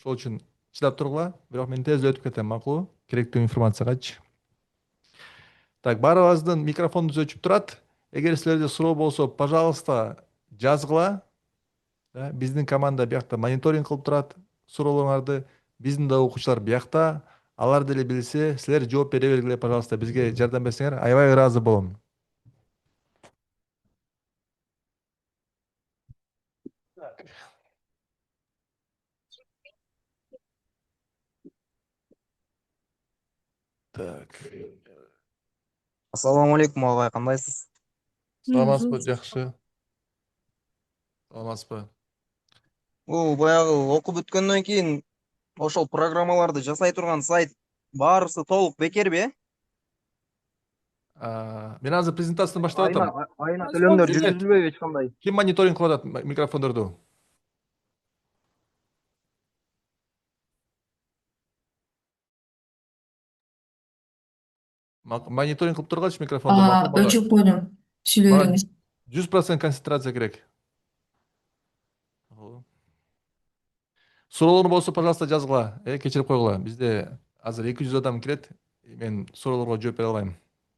Ошол үчүн чыдап тургула, бирок мен тез өтүп кетем, макулбу? Керектүү информациягачы. Так, баарыбыздын микрофонубуз өчүп турат. Эгер силерде суроо болсо, пожалуйста, жазгыла. Биздин команда биякта мониторинг кылып турат суроолоруңарды. Биздин да окуучулар биякта. Алар деле билсе, силер жооп бере бергиле, пожалуйста, бизге жардам берсеңер, аябай ыраазы болом. Так. Ассаламу алейкум агай, кандайсыз? Саламатсызбы, жакшы. Саламатсызбы? Баягы окуп бүткөндөн кийин ошол программаларды жасай турган сайт баарысы толук бекерби, э? Мен азыр презентацияны баштап атам. Айына төлөмдөр Кимдер? жүргүзүлбөйбү эч кандай? Ким мониторинг кылып атат микрофондорду? Мониторинг кылып тургачы микрофонду, макул мага. Ölçüp koydum. Мага Söylüyorum. 100% концентрация керек. Суроолор болсо, пожалуйста, жазгыла, кечирип койгула. Бизде азыр 200 адам кирет. Мен суроолорго жооп бере албайм.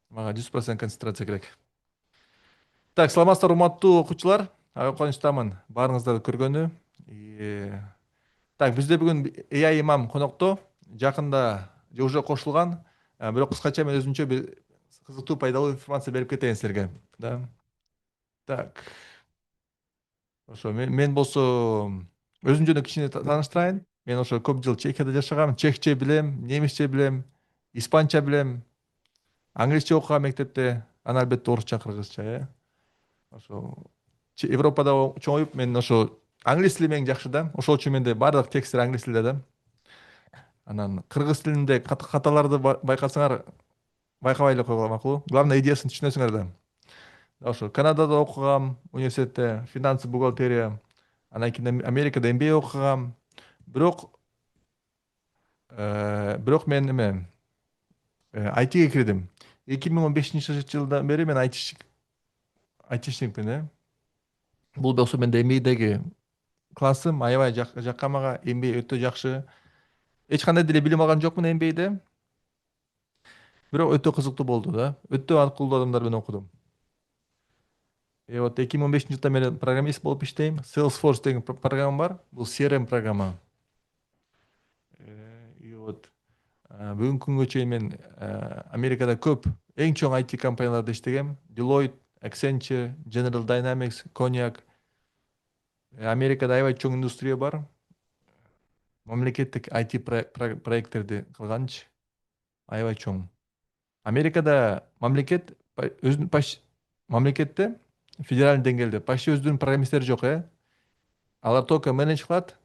Мага 100% концентрация керек. Так, саламатсыздар, урматтуу окуучулар. Аябай кубанычтамын баарыңыздарды көргөнү. Так, бизде бүгүн AI имам конокто. Жакында же уже кошулган. Бирок кыскача мен өзүнчө бир кызыктуу, пайдалуу информация берип кетейин силерге. Да. Так. Ошо мен болсо өзүм жөнүндө кичине тааныштырайын. Мен ошо көп жыл Чехияда жашагам. Чехче билем, немисче билем, испанча билем, англисче окугам мектепте, анан албетте орусча, кыргызча, Ошо Европада чоңоюп, мен ошо англис тили менен жакшы да. Ошол үчүн менде баардык тексттер англис тилде да. Анан кыргыз тилинде каталарды байкасаңар, байкабай эле койгула, макулбу? Главное, идеясын түшүнөсүңөр да. Ошо Канадада окугам, университетте финансы, бухгалтерия. Анан кийин Америкада MBA окугам. Бирок мен эме ITге кирдим. 2015 жылдан бери мен айтишникмин. Бул болсо менде MBAдеги классым аябай жаккан мага. MBA өтө жакшы. Эч кандай деле билим алган жокмун MBAде. Бирок өтө кызыктуу болду да. Өтө акылдуу адамдар менен окудум. Вот 2015-жылдан бери программист болуп иштейм. Salesforce деген программа бар. Бул CRM программа. И вот бүгүнкү күнгө чейин мен Америкада көп эң чоң IT компанияларда иштегем. Deloitte, Accenture, General Dynamics, Cognac. Америкада аябай чоң индустрия бар. Мамлекеттик IT проекттерди кылганчы. Аябай чоң. Америкада мамлекетте федеральный деңгээлде почти өздөрүнүн программисттери жок, Алар только менедж кылат.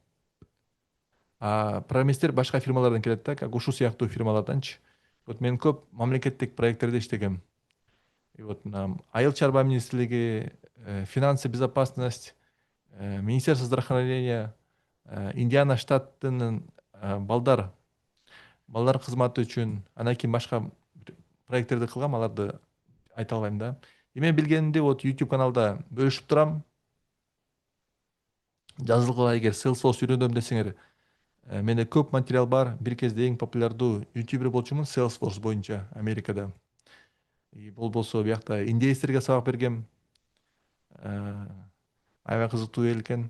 А программисттер башка фирмалардан келет да, как ушул сыяктуу фирмаларданчы. Вот мен көп мамлекеттик проекттерде иштегем. И вот айыл чарба министрлиги, финансы, безопасность, Министерство здравоохранения, Индиана штатынын балдар кызматы үчүн, анан кийин башка проекттерди кылгам, аларды айта албайм да. Эми билгенимди вот YouTube каналда бөлүшүп турам. Жазылгыла, эгер Salesforce үйрөнөм десеңер. Менде көп материал бар. Бир кезде эң популярдуу ютубер болчумун Salesforce боюнча Америкада. Бул болсо биякта индейцтерге сабак бергем. Аябай кызыктуу эл экен.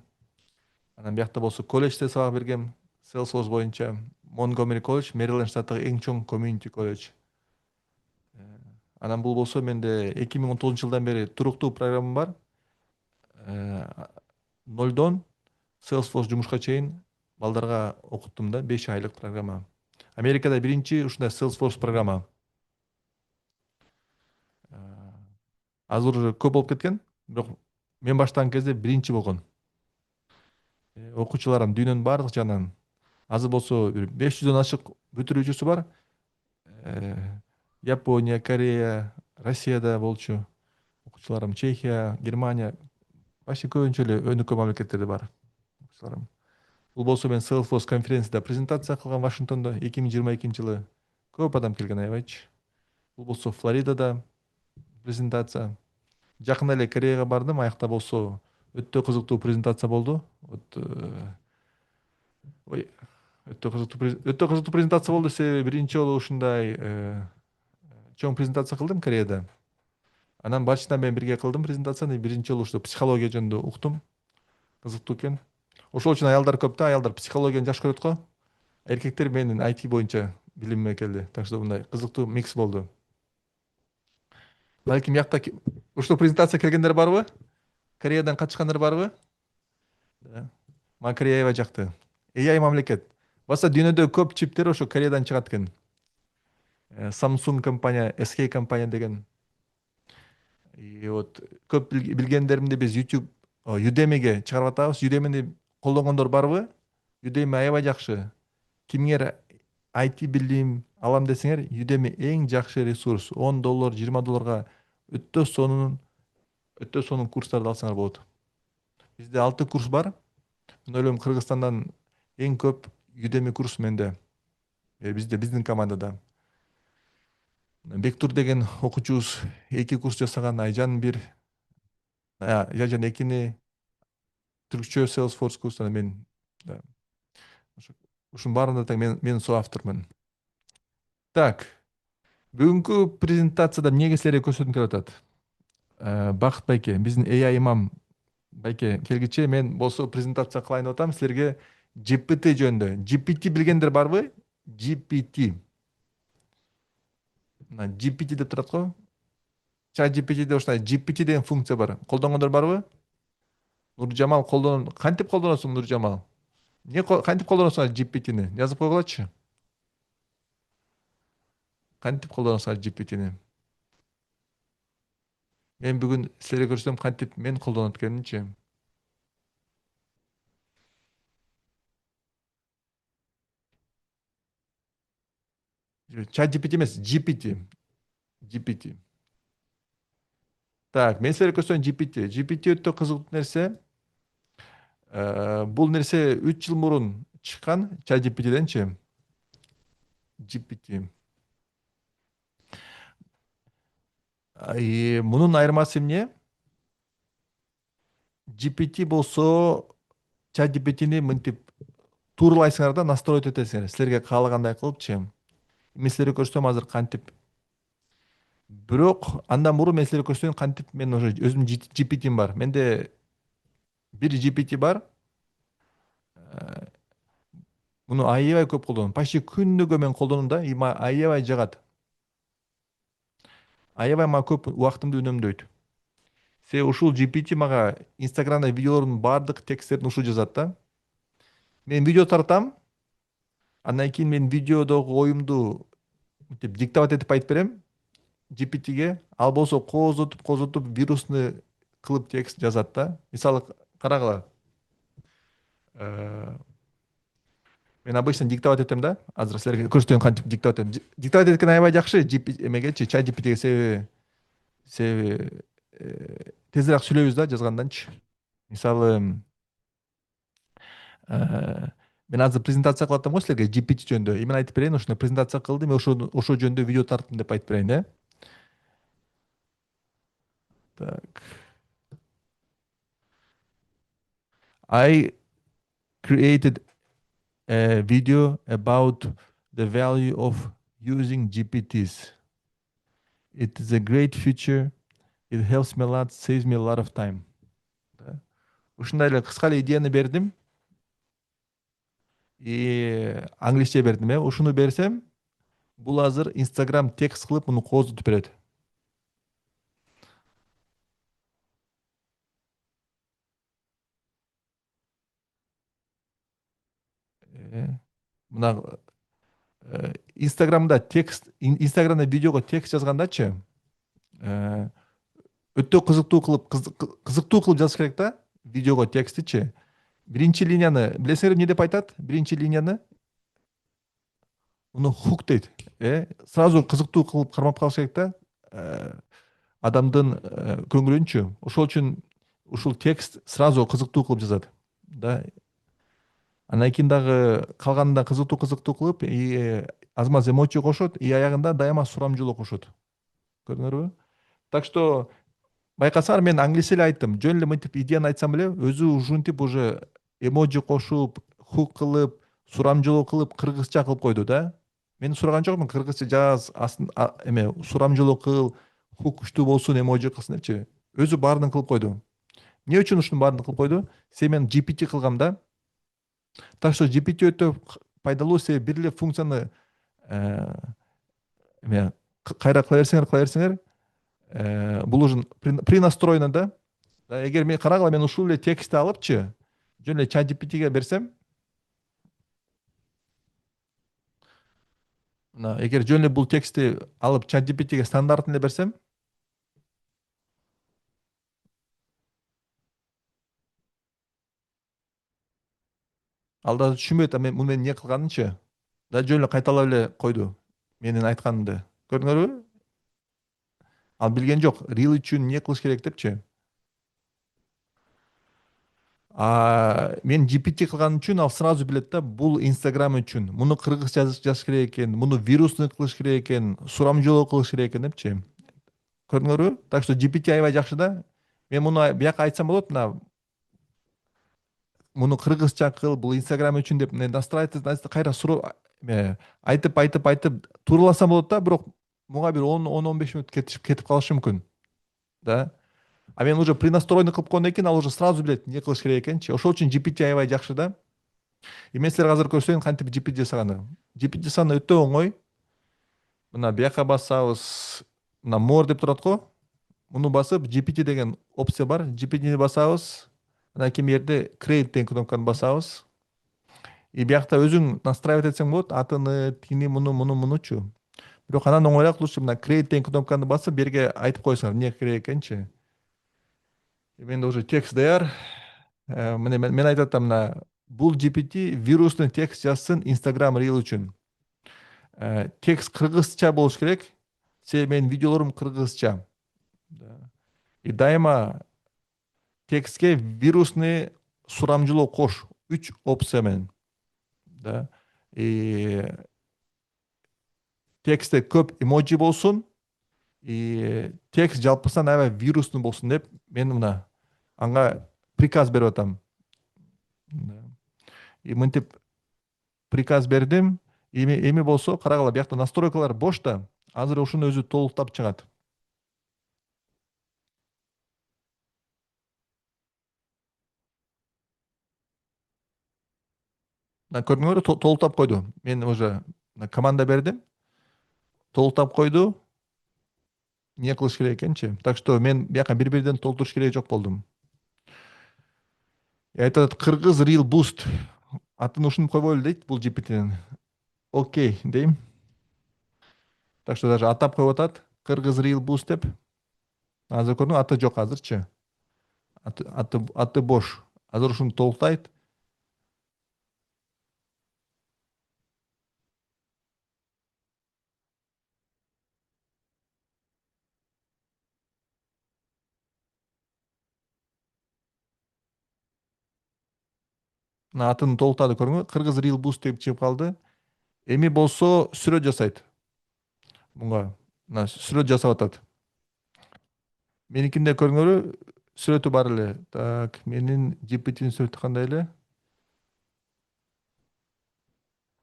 Анан биякта болсо колледжде сабак бергем Salesforce боюнча. Montgomery колледж, Мэриленд штатындагы эң чоң community колледж. Анан бул болсо менде 2019-жылдан бери туруктуу программа бар. 0дон Salesforce жумушка чейин балдарга окуттум да, 5 айлык программа. Америкада биринчи ушундай Salesforce программа. Азыр уже көп болуп кеткен, бирок мен баштаган кезде биринчи болгон. Окуучуларым дүйнөнүн бардык жагынан. Азыр болсо 500дөн ашык бүтүрүүчүсү бар. Япония, Корея, Россияда болчу. Окуучуларым Чехия, Германия, почти көбүнчө эле өнүккөн мамлекеттерде бар окуучуларым. Бул болсо мен Salesforce конференцияда презентация кылган Вашингтондо 2022-жылы. Көп адам келген, аябайчы. Бул болсо Флоридада презентация. Жакында эле Кореяга бардым, аякта болсо өтө кызыктуу презентация болду. Вот Өтө кызыктуу презентация болду. Себеби биринчи жолу ушундай чоң презентация кылдым Кореяда. Анан башында мен бирге кылдым презентацияны. Биринчи жолу ушу психология жөнүндө уктум. Кызыктуу экен. Ошол үчүн аялдар көп да. Аялдар психологияны жакшы көрөт го. Эркектер менин IT боюнча билимиме келди. Так что мындай кызыктуу микс болду. Балким якта ушул презентация келгендер барбы? Кореядан катышкандар барбы? Мага Корея аябай жакты. AI мамлекет. Баса дүйнөдө көп чиптер ошо Кореядан чыгат экен. Samsung компания, SK компания деген. И вот көп билгендеримди биз YouTube, Udemy'ге чыгарып атабыз. Udemy'ни колдонгондор барбы? Udemy аябай жакшы. Кимиңер IT билим алам десеңер, Udemy эң жакшы ресурс. $10, $20 өтө сонун курстарды алсаңар болот. Бизде 6 курс бар. Мен ойлойм Кыргызстандан эң көп Udemy курс менде. Биздин командада. Бектур деген окуучубуз 2 курс жасаган, Айжан 1, Айжан 2-ни, түркчө Salesforce курсуна мен. Ушунун баарында тең мен соавтормун. Так. Бүгүнкү презентацияда эмнеге силерге көрсөткүм келип атат? Бакыт байке, биздин AI имам байке келгиче мен болсо презентация кылайын деп атам силерге GPT жөнүндө. GPT билгендер барбы? GPT. GPT деп турат го. Чат GPT'де ушундай GPT деген функция бар. Колдонгондор барбы? Нуржамал кантип колдоносуң Нуржамал? Кантип колдоносуң GPT-ни? Жазып койгулачы. Кантип колдоносуң GPT-ни? Мен бүгүн силерге көрсөтөм кантип мен колдонот экенинчи. Чат GPT эмес, GPT. GPT. Так, мен силерге көрсөтөм GPT. GPT өтө кызыктуу нерсе. Бул нерсе 3 жыл мурун чыккан чат GPT'денчи. GPT. Мунун айырмасы эмне? GPT болсо чат GPT'ни мынтип тууралайсыңар да настроить этесиңер. Силерге каалагандай кылыпчы. Мен силерге көрсөтөм азыр кантип. Бирок андан мурун мен силерге көрсөтөм кантип мен уже өзүмдүн GPT'm бар. Менде бир GPT бар. Муну аябай көп колдоном. Почти күнүгө мен колдоном да, аябай жагат. Аябай мага көп убактымды үнөмдөйт. Ушул GPT мага Инстаграмда видеолордун баардык тексттерин ушул жазат да. Мен видео тартам. Андан кийин мен видеодогу оюмду диктовать этип айтып берем GPT-ге. Ал болсо козотуп вирусный кылып текст жазат да. Мисалы карагыла. Мен обычно диктовать этем да. Азыр силерге көрсөтөм кантип диктовать этем. Диктовать эткен аябай жакшы эмегечи, чат GPT'ге себеби тезирээк сүйлөйбүз да жазганданчы. Мисалы мен азыр презентация кылып атам го силерге GPT жөнүндө. Мен айтып берейин, ушуну презентация кылдым, ошо жөнүндө видео тарттым деп айтып берейин, Так. I created a video about the value of using GPTs. It is a great feature. It helps me a lot, saves me a lot of time. Ушундай эле кыска эле идеяны бердим. Англисче бердим, Ушуну берсем, бул азыр Instagram текст кылып муну козутуп берет. Мына Instagramda видеого текст жазгандачы, өтө кызыктуу кылып жазыш керек да, видеого текстичи. Биринчи линияны билесиңер эмне деп айтат? Биринчи линияны уну хук дейт. Сразу кызыктуу кылып кармап калыш керек да, адамдын көңүлүнчү. Ошол үчүн ушул текст сразу кызыктуу кылып жазат. Да. Андан кийин дагы калганында кызыктуу кылып, аз маз эмочи кошот, аягында дайыма сурамжылоо кошот. Көрдүңөрбү? Так что байкасаңар мен англисче эле айттым. Жөн эле мынтип идеяны айтсам эле, өзү ушинтип уже эмоджи кошуп, хук кылып, сурамжылоо кылып кыргызча кылып койду да. Мен сураган жокмун кыргызча жаз, эме сурамжылоо кыл, хук күчтүү болсун, эможи кылсын депчи. Өзү баарын кылып койду. Эмне үчүн ушунун баарын кылып койду? Себеби мен GPT кылгам да. Так что GPT өтө пайдалуу, себеби бир эле функцияны э, эме кыла берсеңер, бул уже принастроено да. Эгер мен карагыла, мен ушул эле текстти алыпчы, жөн эле чат GPTге берсем, мына эгер жөн эле бул текстти алып чат GPTге стандартын эле берсем, ал да түшүнбөйт, мен муну эмне кылганымчы. Да жөн эле кайталап эле койду менин айтканымды. Көрдүңөрбү? Ал билген жок, рил үчүн эмне кылыш керек депчи. Мен GPT кылган үчүн ал сразу билет да, бул Инстаграм үчүн. Муну кыргызча жазыш керек экен, муну вирусный кылыш керек экен, сурамжылоо кылыш керек экен депчи. Көрдүңөрбү? Так что GPT аябай жакшы да. Мен муну бияка айтсам болот, мына муну кыргызча кыл, бул Инстаграм үчүн деп настраивать кайра суроо айтып туураласам болот да, бирок буга бир 10-15 мүнөт кетип калышы мүмкүн. Да. А мен уже принастроенный кылып койгондон кийин ал уже сразу билет эмне кылыш керек экенчи. Ошол үчүн GPT аябай жакшы да. Мен силерге азыр көрсөтөйүн кантип GPT жасаганы. GPT жасаганы өтө оңой. Мына бияка басабыз, мына more деп турат го. Муну басып GPT деген опция бар. GPT-ни басабыз. Анан кийин жерде create деген кнопканы басабыз. И биякта өзүң настраивать этсең болот, атыны, тини, мунучу. Бирок анан оңойраак лучше мына create деген кнопканы басып, берге айтып койсоңор эмне керек экенчи. Менде уже текст даяр. Мен айтып атам, мына бул GPT вирусный текст жазсын Instagram Reel үчүн. Текст кыргызча болуш керек. Себеби менин видеолорум кыргызча. И дайыма текстке вирусный сурамжылоо кош. 3 опция менен. Да. И текстте көп эмоджи болсун. И текст жалпысынан аябай вирусный болсун деп мен мына анга приказ берип атам. И мынтип приказ бердим. Эми болсо карагыла, биякта настройкалар бош да. Азыр ушуну өзү толуктап чыгат. Көрдүңөрбү, толуктап койду. Мен уже команда бердим. Толуктап койду. Эмне кылыш керек экенчи. Так что мен бияка бир-бирден толтуруш кереги жок болдум. Айтат Кыргыз Real Boost. Атын ушинтип койбойлу дейт бул GPT'нин. Окей дейм. Так что даже атап коюп атат. Кыргыз Real Boost деп. Азыр көрдүң, аты жок азырчы. Аты бош. Азыр ушуну толуктайт. Атын толуктады, көрдүңбү? Кыргыз Real Boost деп чыгып калды. Эми болсо сүрөт жасайт. Мунга сүрөт жасап атат. Меникинде көрдүңөрбү? Сүрөтү бар эле. Так, менин GPT'нин сүрөтү кандай эле?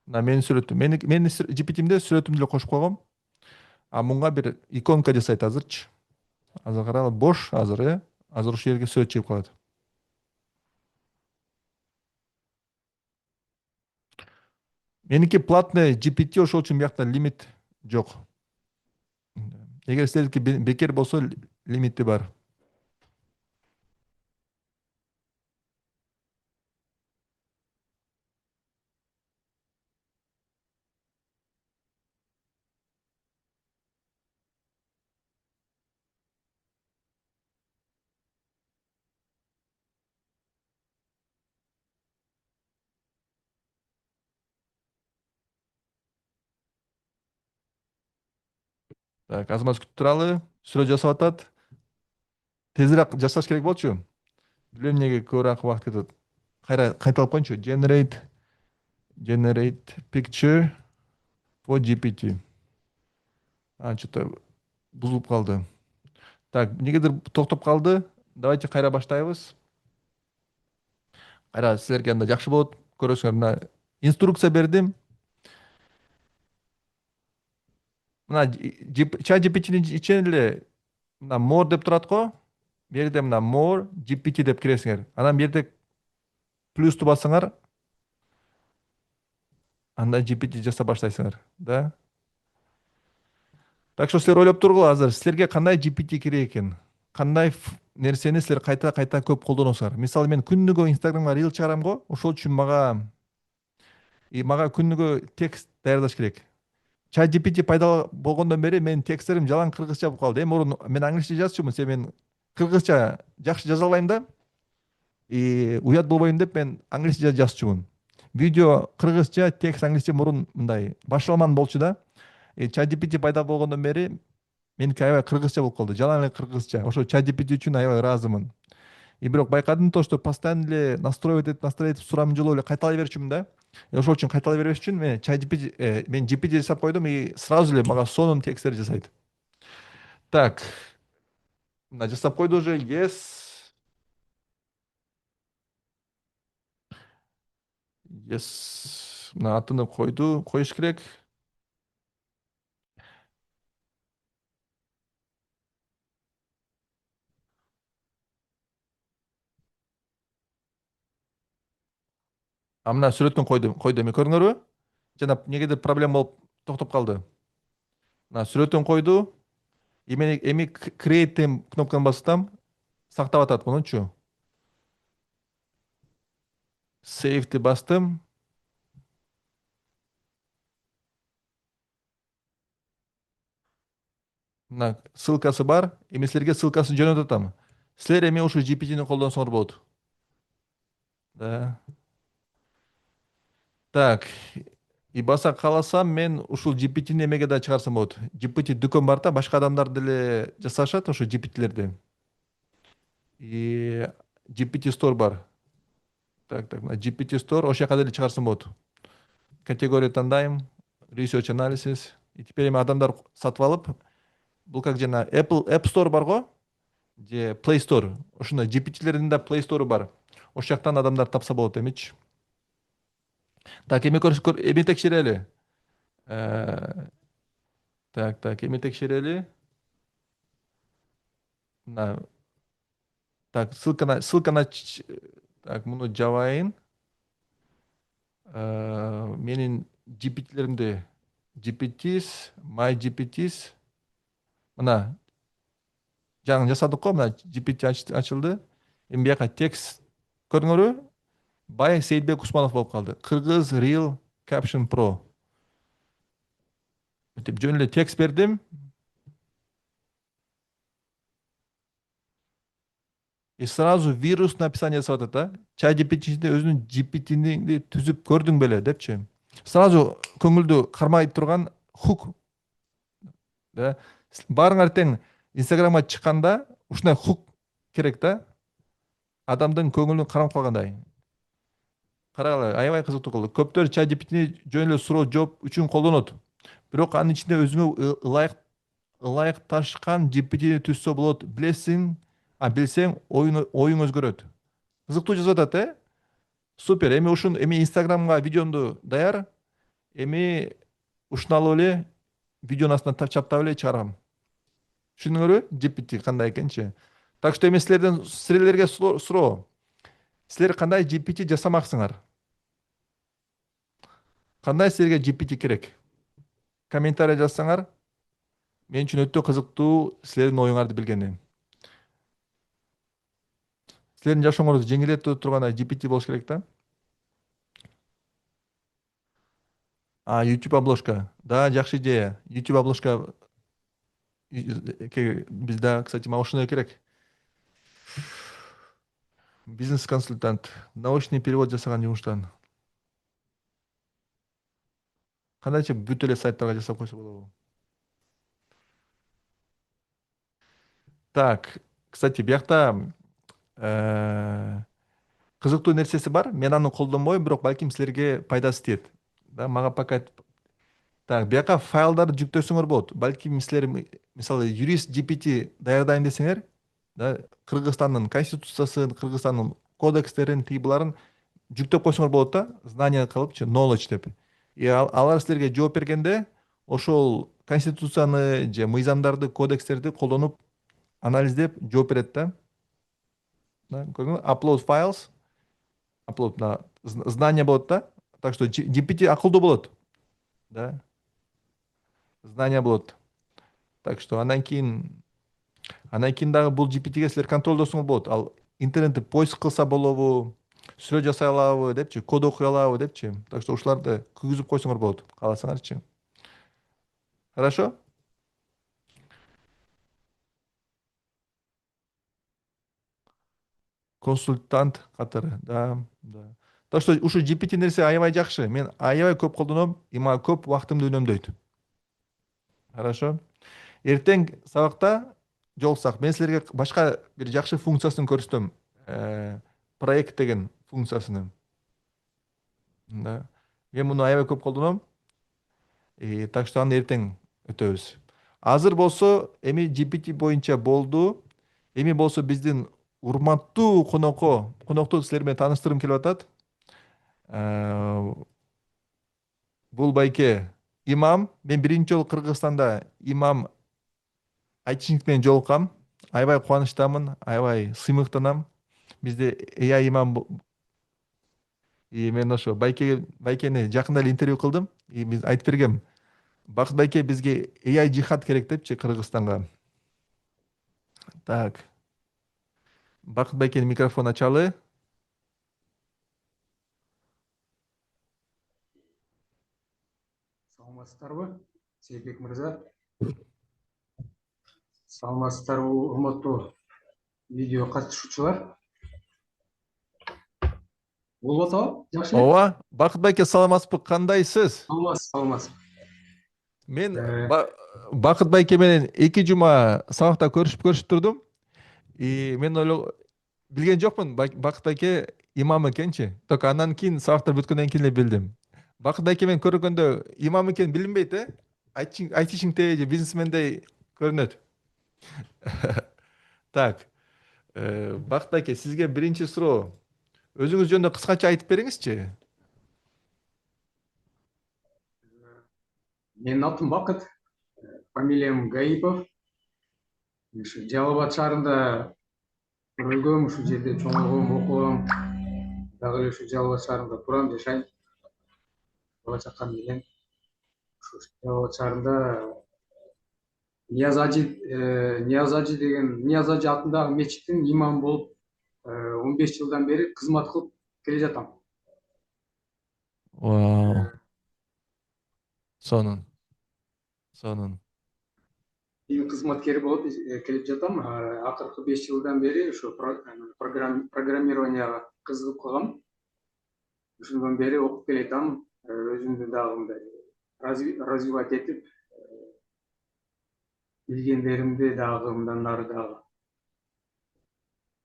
Менин сүрөтүм. Менин GPT-мде сүрөтүмдү эле кошуп койгом. Мунга бир иконка жасайт азырчы. Азыр карагыла, бош азыр, Азыр ушул жерге сүрөт чыгып калат. Меники платный GPT, ошол үчүн биякта лимит жок. Эгер силердики бекер болсо лимити бар. Так, азыр күтүп туралы. Сүрөт жасап атат. Тезирээк жасаш керек болчу. Билбейм эмнеге көбүрөөк убакыт кетет. Кайталап коеюнчу. Generate picture for GPT. Что-то бузулуп калды. Так, эмнегедир токтоп калды. Давайте кайра баштайбыз. Кайра силерге анда жакшы болот. Көрөсүңөр, мына инструкция бердим. Мына чат GPT'нин ичинде эле мына more деп турат го. Бул жерде мына more GPT деп киресиңер. Анан бул жерде плюсту бассаңар, анда GPT жасап баштайсыңар, да. Так что силер ойлоп тургула азыр силерге кандай GPT керек экен? Кандай нерсени силер кайта кайта көп колдоносуңар? Мисалы мен күнүгө Инстаграмга рил чыгарам го, ошол үчүн мага күнүгө текст даярдаш керек. Чат GPT пайда болгондон бери менин тексттерим жалаң кыргызча болуп калды. Эми мурун мен англисче жазчумун, себеби мен кыргызча жакшы жаза албайм да. Уят болбойм деп мен англисче жазчумун. Видео кыргызча, текст англисче мурун мындай башаламан болчу да. Чат GPT пайда болгондон бери меники аябай кыргызча болуп калды. Жалаң эле кыргызча. Ошо чат GPT үчүн аябай ыраазымын. Бирок байкадым то, что постоянно эле настроить этип сурамжылоо эле кайталай берчүмүн да. Ошол үчүн кайталай бербеш үчүн мен чат GPT мен GPT жасап койдум и сразу эле мага сонун тексттерди жасайт. Так, мына жасап койду уже. Yes. Yes. Мына атыны коюш керек. Мына сүрөтүн койду эми көрүңөрбү? Жана негедир проблема болуп токтоп калды. Мына сүрөтүн койду. Эми create кнопканы бассам сактап атат мунучу. Save'ти бастым. Мына ссылкасы бар. Эми силерге ссылкасын жөнөтүп атам. Силер эми ушу GPT-ни колдонсоңор болот. Да. Так. И баса кааласам мен ушул GPT-ни эмеге да чыгарсам болот. GPT дүкөн бар да, башка адамдар деле жасашат ошо GPT-лерди. И GPT Store бар. Так, мына GPT Store ошол жака деле чыгарсам болот. Категория тандайм, Research Analysis. И теперь эми адамдар сатып алып, бул как жана App Store бар го, же Play Store. Ошондой GPT-лердин да Play Store бар. Ошол жактан адамдар тапса болот эмичи. Так, эми текшерели. Так, эми текшерели. Мына так, ссылканы так, муну жабайын. Менин GPT-леримди GPTs, My GPTs. Мына жаңы жасадык го, мына GPT ачылды. Эми бияка текст көрүңөрбү? Бай Сейдбек Усманов болуп калды. Кыргыз Real Caption Pro. Мынтип жөн эле текст бердим. И сразу вирусный описание жасап атат да. Чат GPT өзүнүн GPT-ни түзүп көрдүң беле депчи. Сразу көңүлдү кармай турган хук. Да. Барыңар тең Инстаграмга чыкканда ушундай хук керек да. Адамдын көңүлүн кармап калгандай. Карагыла, аябай кызыктуу кылды. Көптөр чат GPT'ни жөн эле суроо жооп үчүн колдонот. Бирок анын ичинде өзүңө ылайыкташкан GPT'ни түзсө болот. Билсең оюң өзгөрөт. Кызыктуу жазып атат, Супер. Эми Инстаграмга видеомду даяр. Эми ушуну алып эле видеонун астына чаптап эле чыгарам. Түшүндүңөрбү? GPT кандай экенчи. Так что эми силерге суроо. Силер кандай GPT жасамаксыңар? Кандай силерге GPT керек? Комментарий жазсаңар, мен үчүн өтө кызыктуу силердин оюңарды билгени. Силердин жашооңорду жеңилдетип турган GPT болуш керек да. YouTube обложка. Да, жакшы идея. YouTube обложка бизде, кстати, мага ушуну керек. Бизнес консультант, научный перевод жасаган жумуштан. Кандайча бүт эле сайттарга жасап койсо болобу? Так, кстати, биякта кызыктуу нерсеси бар. Мен аны колдонбойм, бирок балким силерге пайдасы тиет. Да, мага пока. Так, бияка файлдарды жүктөсөңөр болот. Балким силер мисалы юрист GPT даярдайм десеңер, да, Кыргызстандын конституциясын, Кыргызстандын кодекстерин, тиги буларын жүктөп койсоңор болот да, знание кылыпчы, knowledge деп. Алар силерге жооп бергенде ошол конституцияны же мыйзамдарды, кодекстерди колдонуп анализдеп жооп берет да. Көрдүңбү? Upload files, upload знание болот да. Так что GPT акылдуу болот, да. Знание болот. Так что анан кийин дагы бул GPTге силер контролдосоңор болот. Ал интернетти поиск кылса болобу, сүрөт жасай алабы депчи, код окуй алабы депчи. Так что ушуларды күйгүзүп койсоңор болот, кааласаңарчы. Хорошо? Консультант катары, да, да. Так что ушу GPT нерсе аябай жакшы. Мен аябай көп колдоном, и мага көп убактымды үнөмдөйт. Хорошо? Эртең сабакта жолуксак, мен силерге башка бир жакшы функциясын көрсөтөм. Проект деген функциясын. Да. Мен муну аябай көп колдоном. Так что аны эртең өтөбүз. Азыр болсо эми GPT боюнча болду. Эми болсо биздин урматтуу конокту силер менен тааныштыргым келип атат. Бул байке Имам. Мен биринчи жолу Кыргызстанда Имам айтишник менен жолуккам. Аябай кубанычтамын, аябай сыймыктанам. Бизде AI Имам мен ошо байкени жакында эле интервью кылдым. Биз айтып бергем. Бакыт байке бизге AI жихад керек депчи Кыргызстанга. Так. Бакыт байкенин микрофон ачалы. Саламатсыздарбы, Сейитбек мырза? Саламатсыздарбы, урматтуу видео катышуучулар? Болуп атабы? Жакшы эле? Ооба, Бакыт байке саламатсызбы, кандайсыз? Саламатсыз. Мен Бакыт байке менен 2 жума сабакта көрүшүп турдум. Мен билген жокмун, Бакыт байке имам экенчи. Только андан кийин сабактар бүткөндөн кийин эле билдим. Бакыт байке менен көргөндө имам экени билинбейт, айтишингдей же бизнесмендей көрүнөт. Так. Бакыт байке, сизге биринчи суроо. Өзүңүз жөнүндө кыскача айтып бериңизчи. Менин атым Бакыт, фамилиям Гаипов. Ушу Жалал Абад шаарында төрөлгөм, ушул жерде чоңойгом, окугам. Дагы эле ушу Жалал Абад шаарында турам, жашайм. Бала чакам менен ушу Жалал Абад шаарында Нияз Ажи атындагы мечиттин имамы болуп 15 жылдан бери кызмат кылып келе жатам. Вау. Сонун. Дин кызматкери болуп келип жатам. Акыркы 5 жылдан бери ошо программированияга кызыгып калгам. Ошондон бери окуп келатам. Өзүмдү дагы мындай развивать этип, билгендеримди дагы мындан ары дагы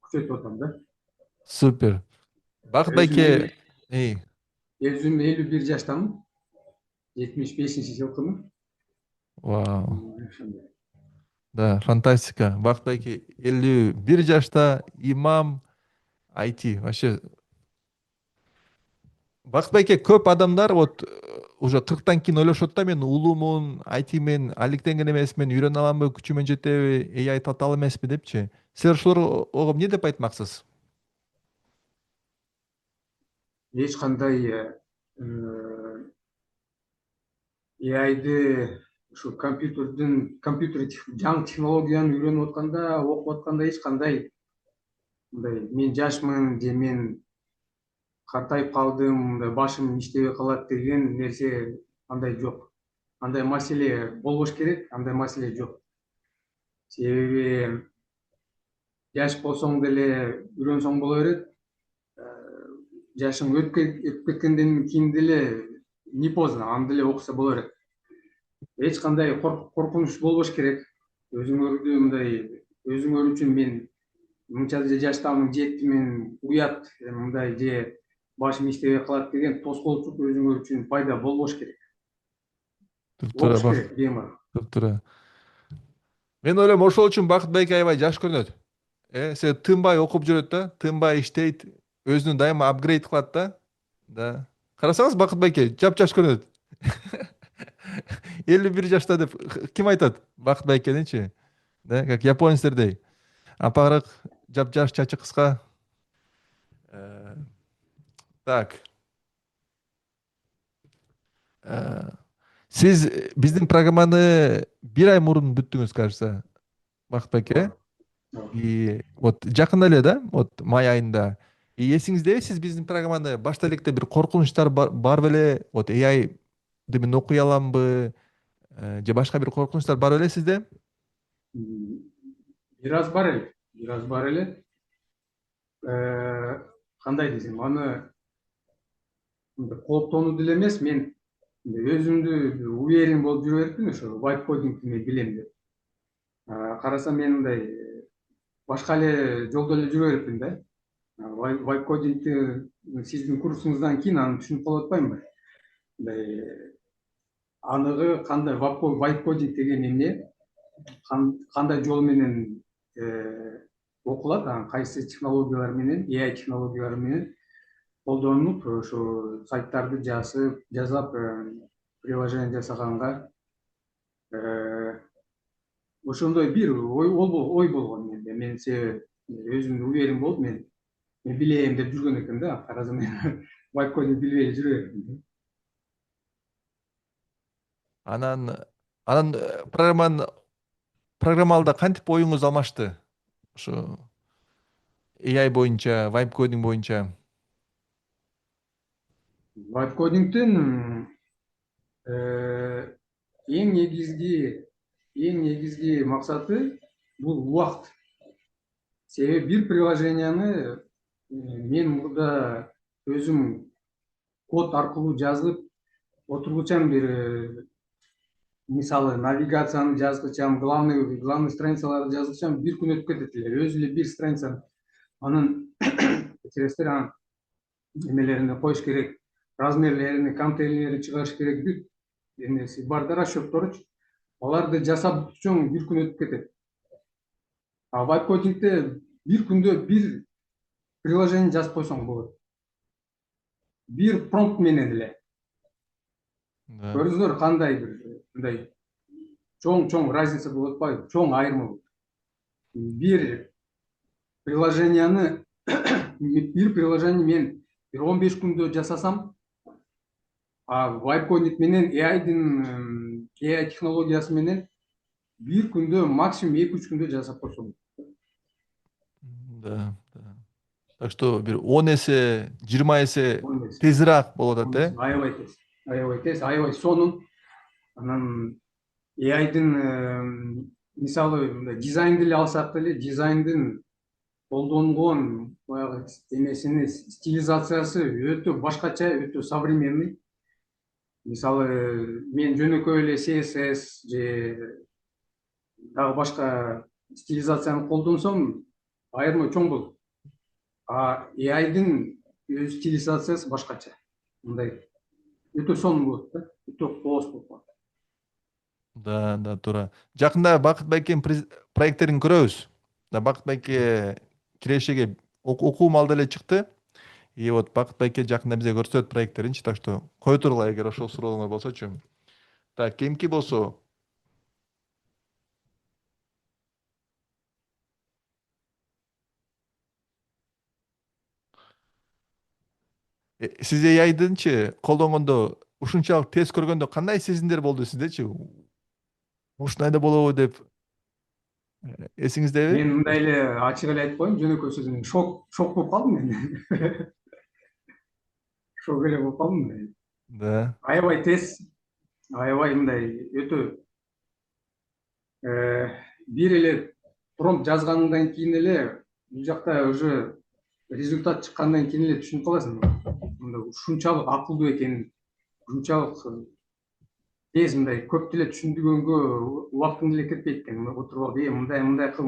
күчөтүп атам да. Супер. Бакыт байке, Өзүм 51 жаштамын. 75-жылкымын. Вау. Да, фантастика. Бакыт байке 51 жашта имам IT. Вообще Бакыт байке, көп адамдар вот уже 40тан кийин ойлошот да, мен улуумун, IT менен алектенген эмесмин, үйрөнө аламбы, күчүмөн жетеби, AI татаал эмеспи депчи. Силер ошолорго эмне деп айтмаксыз? Эч кандай AI'ды ушу компьютер жаңы технологияны үйрөнүп атканда, окуп атканда эч кандай мындай мен жашмын же мен картайып калдым, мындай башым иштебей калат деген нерсе андай жок. Андай маселе болбош керек, андай маселе жок. Себеби жаш болсоң деле үйрөнсөң боло берет. Жашың өтүп кеткенден кийин деле не поздно, анда деле окуса боло берет. Эч кандай коркунуч болбош керек. Өзүңөрдү мындай өзүңөр үчүн мен мынча жаштамын, жеттимин, уят, мындай же башым иштебей калат деген тоскоолчулук өзүңөр үчүн пайда болбош керек. Окуш керек, бемар. Тура. Мен ойлойм ошол үчүн Бакыт байке аябай жаш көрүнөт. Себеби тынбай окуп жүрөт да, тынбай иштейт, өзүнү дайыма апгрейд кылат да. Карасаңыз Бакыт байке жапжаш көрүнөт. 51 жашта деп ким айтат Бакыт байкеничи? Да, как японецтердей. Апарык, жапжаш, чачы кыска. Э, Так. э, Сиз биздин программаны 1 ай мурун бүттүңүз, кажется, Бакыт байке. И вот жакында эле да, вот май айында. И эсиңиздеби, сиз биздин программаны башта электе бир коркунучтар бар беле? Вот AI мен окуй аламбы, же башка бир коркунучтар бар беле сизде? Бир аз бар эле, кандай десем, аны кооптонуу деле эмес, мен өзүмдү уверен болуп жүрө берипмин, ошо вайп кодингди мен билем деп. Карасам мен мындай башка эле жолдо эле жүрө берипмин да. Вайп кодингди сиздин курсуңуздан кийин аны түшүнүп калып атпаймынбы? Мындай аныгы кандай вайп кодинг деген эмне, кандай жол менен окулат, анан кайсы технологиялар менен, AI технологиялары менен колдонуп, ошо сайттарды жасап, приложение жасаганга ошондой бир ой болгон менде. Мен себеби өзүмдү уверен болуп, мен билем деп жүргөн экен да. Карасам мен вайп кодинг билбей эле жүрө бердим. Анан программалда кантип оюңуз алмашты? Ошо AI боюнча, вайп кодинг боюнча. Вайп кодингдин эң негизги максаты бул убакыт. Себеби бир приложенияны мен мурда өзүм код аркылуу жазып отургучам, бир мисалы навигацияны жазгычам, главный страницаларды жазгычам бир күн өтүп кетет эле. Өзү эле бир страницаны анын анын эмелерине коюш керек, размерлерини, контейнерин чыгарыш керек, бүт эмеси бар да, расчетторучу. Аларды жасап бүтсөң бир күн өтүп кетет. Вайп кодингде бир күндө бир приложение жазып койсоң болот. Бир промпт менен эле. Көрдүңүздөр кандай бир мындай чоң разница болуп атпайбы, чоң айырма болот. Бир приложенияны мен бир 15 күндө жасасам, вайп кодинг менен AI технологиясы менен бир күндө, максимум 2-3 күндө жасап койсом. Да. Так что бир 10 эсе, 20 эсе тезирээк болуп атат, Аябай сонун. Анан AIдин мисалы дизайнды эле алсак деле, дизайндын колдонгон баягы эмесини, стилизациясы өтө башкача, өтө современный. Мисалы мен жөнөкөй эле CSS же дагы башка стилизацияны колдонсом, айырма чоң болот. AIдин өз стилизациясы башкача. Мындай өтө сонун болот да, өтө кооз болуп калат. Да, туура. Жакында Бакыт байкенин проекттерин көрөбүз. Бакыт байке кирешеге окуу маалда эле чыкты. И вот Бакыт байке жакында бизге көрсөтөт проекттеринчи, так что кое тургула, эгер ошол суроолоңор болсочу. Так, кийинки болсо. Сиз AIдынчы колдонгондо, ушунчалык тез көргөндө кандай сезимдер болду сиздечи? Ушундай да болобу деп эсиңиздеби? Мен мындай эле ачык эле айтып коеюн, жөнөкөй сөз менен шок болуп калдым мен. Шок эле болуп калдым. Да. Аябай тез, аябай мындай өтө бир эле промпт жазгандан кийин эле бул жакта уже результат чыккандан кийин эле түшүнүп каласың. Мындай ушунчалык акылдуу экенин, ушунчалык тез мындай көп деле түшүндүргөнгө убактың деле кетпейт экен. Отуруп алып, мындай кыл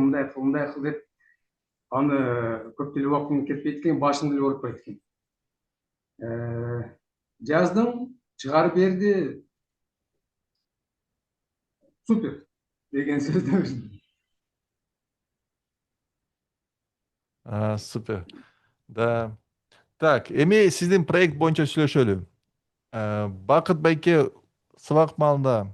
деп аны көп деле убактың кетпейт экен, башың деле оорутпайт экен. Жаздым, чыгарып берди. Супер деген сөздөр. Супер. Да. Так, эми сиздин проект боюнча сүйлөшөлү. Бакыт байке сабак маалында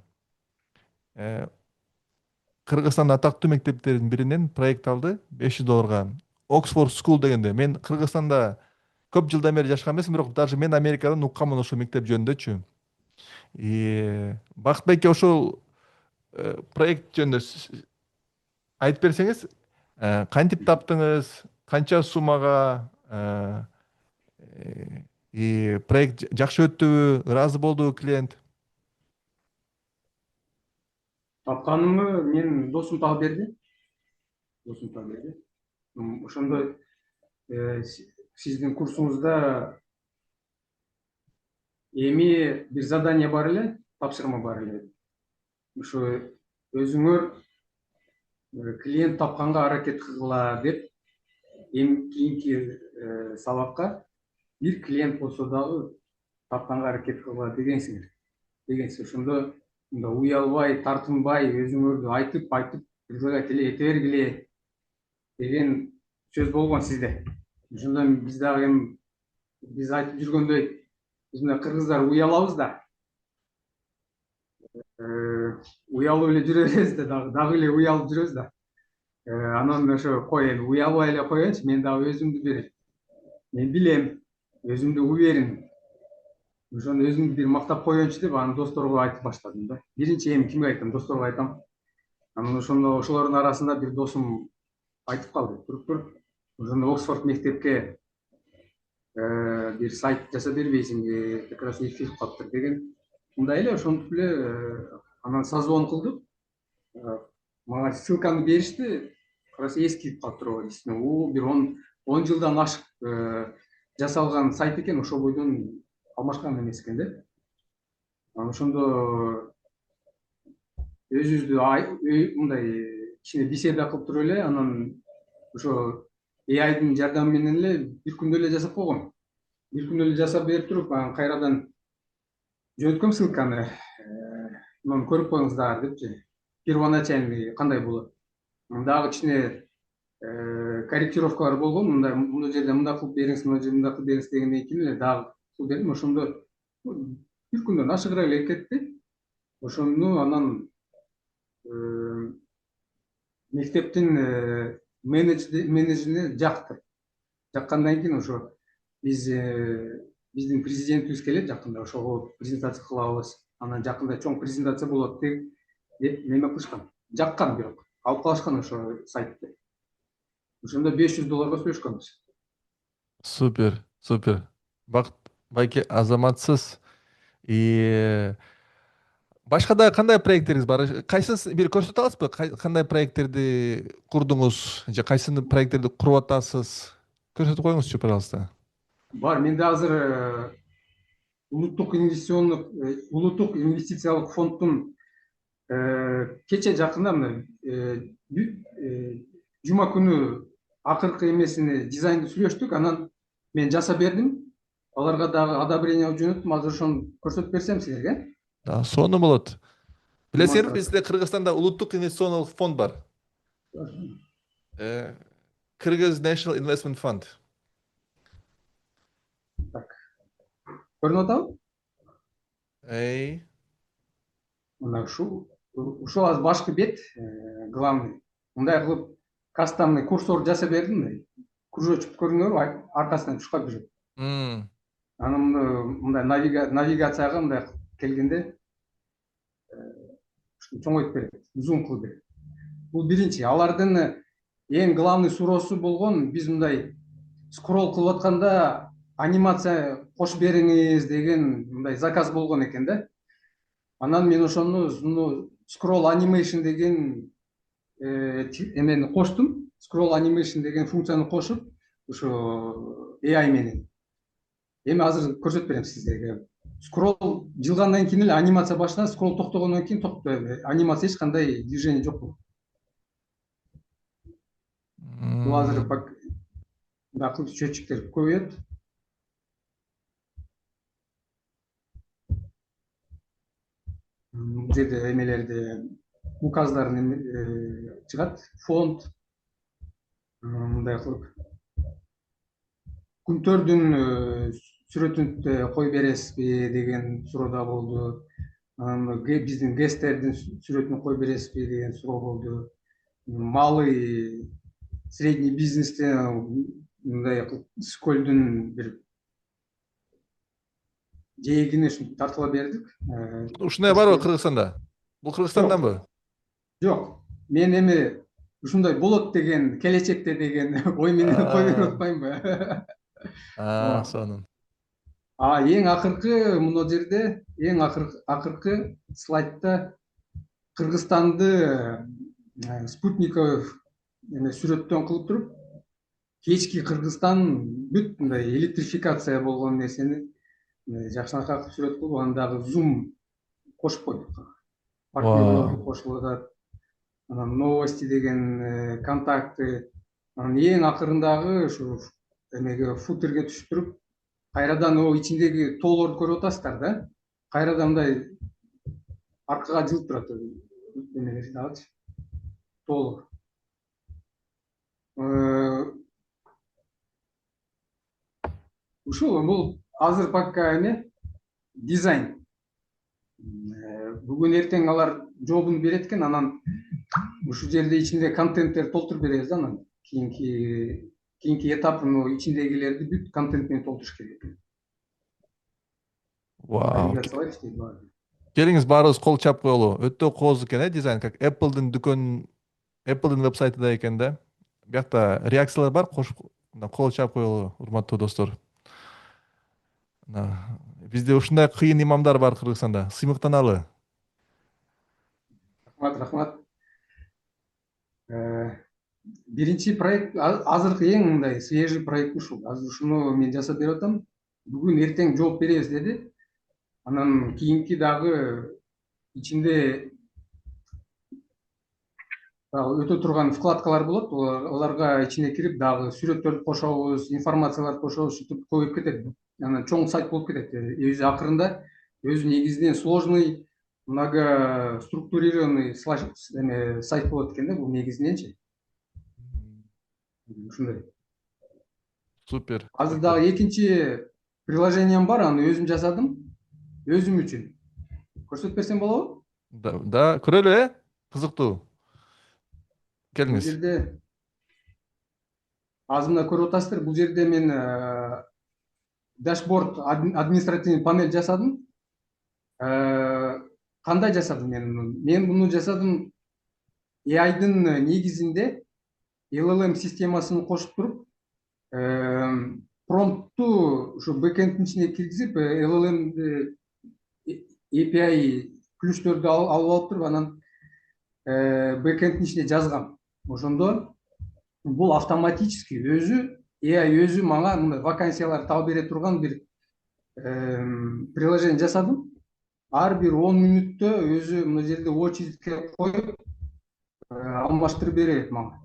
Кыргызстандын атактуу мектептеринин биринен проект алды $500. Оксфорд School дегенде. Мен Кыргызстанда көп жылдан бери жашаган эмесмин, бирок даже мен Америкадан укканмын ошол мектеп жөнүндөчү. Бакыт байке ошол проект жөнүндө айтып берсеңиз, кантип таптыңыз, канча суммага, проект жакшы өттүбү, ыраазы болдубу клиент? Тапканымы мен досум таап берди. Ошондо сиздин курсуңузда эми бир задание бар эле, тапшырма бар эле. Ошо өзүңөр клиент тапканга аракет кылгыла деп, эми кийинки сабакка бир клиент болсо дагы тапканга аракет кылгыла дегенсиз. Ошондо мындай уялбай, тартынбай, өзүңөрдү айтып предлагать эле эте бергиле деген сөз болгон сизде. Ошондо биз дагы эми биз айтып жүргөндөй, биз мына кыргыздар уялабыз да. Уялып эле жүрө беребиз да, дагы эле уялып жүрөбүз да. Анан ошо кой эми уялбай эле коеюнчу, мен дагы өзүмдү бир, мен билем, өзүмдү уверен. Ошондо өзүмдү бир мактап коеюнчу деп анан досторго айтып баштадым да. Биринчи эми кимге айтам? Досторго айтам. Анан ошондо ошолордун арасында бир досум айтып калды. Туруп ошондо Оксфорд мектепке бир сайт жасап бербейсиңби, как раз эфир калыптыр деген. Мындай эле ошентип эле анан созвон кылдык. Мага ссылканы беришти. Как раз эскирип калыптыр, действительно. Бир 10 жылдан ашык жасалган сайт экен, ошол бойдон алмашкан эмес экен да. Анан ошондо өзүбүздү мындай кичине беседа кылып туруп эле, анан ошо AI'дын жардамы менен эле бир күндө эле жасап койгом. Бир күндө эле жасап берип туруп, анан кайрадан жөнөткөм ссылканы. Муну көрүп коюңуздар депчи. Первоначальный кандай болот? Дагы кичине корректировкалар болгон. Мындай жерде мындай кылып бериңиз, мына жерде мындай кылып бериңиз дегенден кийин эле дагы кылып бердим. Ошондо бир күндөн ашыгыраак эле кетти. Ошону анан мектептин менеджерине жакты. Жаккандан кийин ошо биздин президентибиз келет жакында, ошого презентация кылабыз. Анан жакында чоң презентация болот деп неме кылышкан. Жаккан бирок алып калышкан ошо сайтты. Ошондо $500 сүйлөшкөнбүз. Супер, супер. Бакыт байке азаматсыз. Башка дагы кандай проекттериңиз бар? Кайсысын бир көрсөтө аласызбы? Кандай проекттерди курдуңуз же кайсы проекттерди куруп атасыз? Көрсөтүп коюңузчу, пожалуйста. Бар, менде азыр улуттук инвестициялык фонддун кече жакында мына жума күнү акыркы эмесини дизайнды сүйлөштүк, анан мен жасап бердим. Аларга дагы одобрение жөнөттүм. Азыр ошону көрсөтүп берсем силерге. Сонун болот. Билесиңерби, бизде Кыргызстанда улуттук инвестициондук фонд бар. Кыргыз National Investment Fund. Так. Көрүнүп атабы? Мына ушул азыр башкы бет, главный. Мындай кылып кастомный курсор жасап бердим. Кружочек көрүнөбү? Аркасынан чуркап жүрөт. Анан мындай навигацияга мындай келгенде чоңойтуп берет, зум кылып берет. Бул биринчи. Алардын эң главный суроосу болгон, биз мындай скролл кылып атканда анимация кошуп бериңиз деген мындай заказ болгон экен да. Анан мен ошону scroll animation деген эмени коштум. Scroll animation деген функцияны кошуп, ошо AI менен. Эми азыр көрсөтүп берем сиздерге. Скролл жылгандан кийин эле анимация башталат, скролл токтогондон кийин токтойт. Анимация эч кандай движение жок болот. Бул азыр бакыт счетчиктер көбөйөт. Бул жерде эмелерди, указдарын чыгат, фонд, мындай кылып күнтөрдүн сүрөтүн кой бересизби деген суроо да болду. Анан биздин гэстердин сүрөтүн кой бересизби деген суроо болду. Малый средний бизнесте мындай сколдун бир жээгине ушинтип тартыла бердик. Ушундай барбы Кыргызстанда? Бул Кыргызстанданбы? Жок, мен эми ушундай болот деген, келечекте деген ой менен кой берип атпаймынбы? Сонун. Эң акыркы мына жерде, эң акыркы слайдта Кыргызстанды спутников сүрөттөн кылып туруп, кечки Кыргызстан бүт мындай электрификация болгон нерсени жакшыраак сүрөт кылып, аны дагы зум кошуп койдук. Партнерлорду кошулуп атат. Анан новости деген, контакты. Анан эң акырындагы ушу эмеге футерге түшүп туруп, кайрадан ичиндеги тоолорду көрүп атасыздар да. Кайрадан мындай аркага жылып турат эмелер дагычы. Тоолор. Ушул бул азыр пока эме дизайн. Бүгүн эртең алар жообун берет экен, анан ушул жерде ичинде контенттер толтуруп беребиз да, анан кийинки этапын ичиндегилерди бүт контент менен толтуруш керек экен. Навигациялар иштейт баары. Келиңиз баарыбыз кол чап коелу. Өтө кооз экен дизайн, как Apple'дын дүкөнүн, Apple'дын вебсайтында экен да. Биякта реакциялар бар, кол чап коелу, урматтуу достор. Бизде ушундай кыйын имамдар бар Кыргызстанда. Сыймыктаналы. Рахмат. Биринчи проект, азыркы эң мындай свежий проект ушул. Азыр ушуну мен жасап берип атам. Бүгүн эртең жооп беребиз деди. Анан кийинки дагы ичинде дагы өтө турган вкладкалар болот. Аларга ичине кирип дагы сүрөттөрдү кошобуз, информацияларды кошобуз, ушинтип көбөйүп кетет. Анан чоң сайт болуп кетет. Өзү акырында, өзү негизинен сложный, много структурированный сайт болот экен да, бул негизиненчи. Ушундай. Супер. Азыр дагы экинчи приложением бар, аны өзүм жасадым. Өзүм үчүн. Көрсөтүп берсем болобу? Да, көрөлү, кызыктуу. Келиңиз. Бул жерде азыр мына көрүп атасыздар, бул жерде мен дашборд, административный панель жасадым. Кандай жасадым мен? Мен муну жасадым AI'дын негизинде LLM системасын кошуп туруп, промптту ушу бэкэндтин ичине киргизип, LLM API ключтөрдү алып алып туруп, анан бэкэндтин ичине жазгам. Ошондо бул автоматически AI өзү мага мындай вакансиялар таап бере турган бир приложение жасадым. Ар бир 10 мүнөттө өзү мына жерде очередке коюп алмаштырып берет мага.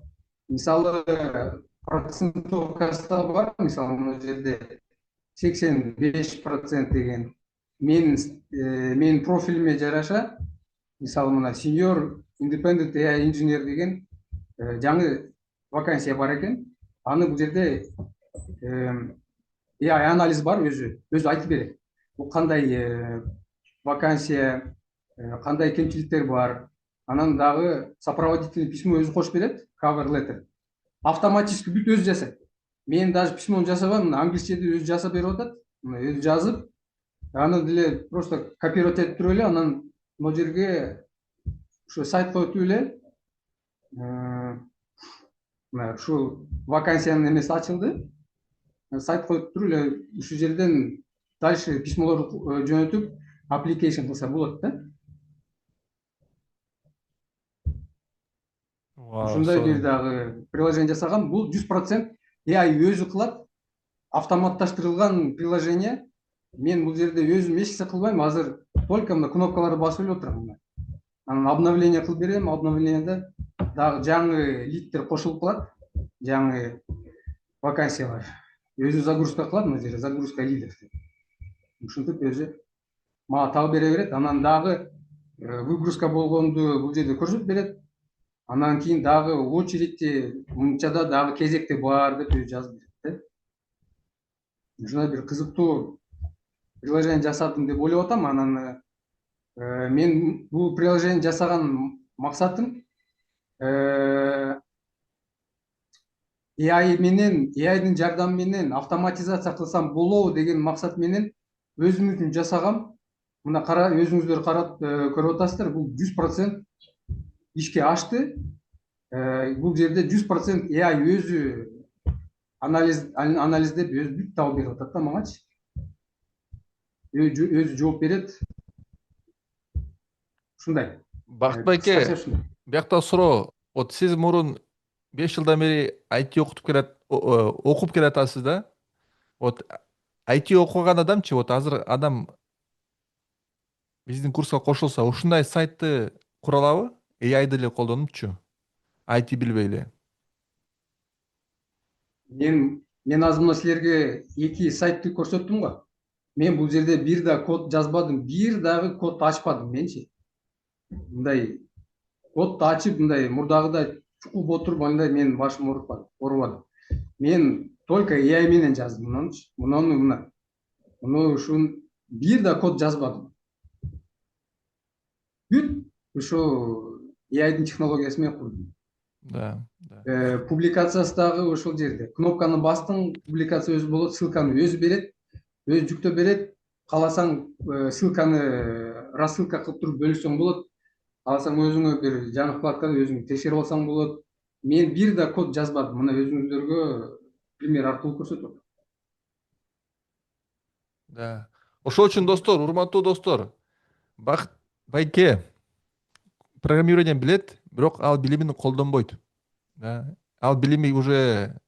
Мисалы, процентовкасы бар, мисалы мына жерде 85% деген. Мен профилиме жараша, мисалы мына senior independent AI engineer деген жаңы вакансия бар экен. Аны бул жерде AI анализ бар, өзү айтып берет. Бул кандай вакансия, кандай кемчиликтер бар. Анан дагы сопроводительный письмо өзү кошуп берет, cover letter. Автоматически бүт өзү жасайт. Мен даже письмону жасабам, англисчеде өзү жасап берип атат. Өзү жазып, аны деле просто копировать этип туруп эле, анан могу жерге ушу сайтка өтүп эле, ушу вакансиянын эмеси ачылды. Сайтка өтүп туруп эле ушул жерден дальше письмолорду жөнөтүп, application кылса болот да. Ушундай бир дагы приложение жасагам. Бул 100% AI өзү кылат. Автоматташтырылган приложение. Мен бул жерде өзүм эч нерсе кылбайм. Азыр только мына кнопкаларды басып эле отурам. Анан обновление кылып берем. Обновлениеде дагы жаңы лидтер кошулуп калат. Жаңы вакансиялар. Өзү загрузка кылат, мына жерде загрузка лидер. Ушинтип өзү мага таап бере берет. Анан дагы выгрузка болгонду бул жерде көрсөтүп берет. Анан кийин дагы очередти мынчада дагы кезекте бар деп өзү жазып берет. ушундай бир кызыктуу приложение жасадым деп ойлоп атам. Анан мен бул приложение жасаган максатым AIдин жардамы менен автоматизация кылсам болобу деген максат менен өзүм жасагам. Мына өзүңүздөр карап көрүп атасыздар, бул 100% ишке ашты. Бул жерде 100% AI өзү анализдеп өзү бүт таап берип атат да мангачы. Өзү жооп берет. Ушундай. Бакыт байке, Кыскача ушундай. биякта суроо. Вот сиз мурун 5 жылдан бери IT окуп келатасыз да? Вот IT окуган адамчы, вот азыр адам биздин курска кошулса, ушундай сайтты кура алабы? AIды эле колдонупчу. IT билбей эле. Мен азыр мына силерге 2 сайтты көрсөттүм го. Мен бул жерде бир да код жазбадым, бир дагы код ачпадым менчи. Мындай кодду ачып, мындай мурдагыдай чукуп отуруп, андай мен башым оорубады. Мен только AI менен жаздым муну. Ушун бир да код жазбадым. Бүт ушу AIдин технологиясы менен курдум. Да. Публикациясы дагы ошол жерде. Кнопканы бастың, публикация өзү болот, ссылканы өзү берет, өзү жүктөп берет. Кааласаң ссылканы рассылка кылып туруп бөлүшсөң болот. Кааласаң өзүңө бир жаңы вкладканы өзүң текшерип алсаң болот. Мен бир да код жазбадым. Мына өзүңүздөргө пример аркылуу көрсөтөм. Да. Ошол үчүн достор, урматтуу достор, Бакыт байке программирование билет, бирок ал билимин колдонбойт. Да. Ал билими уже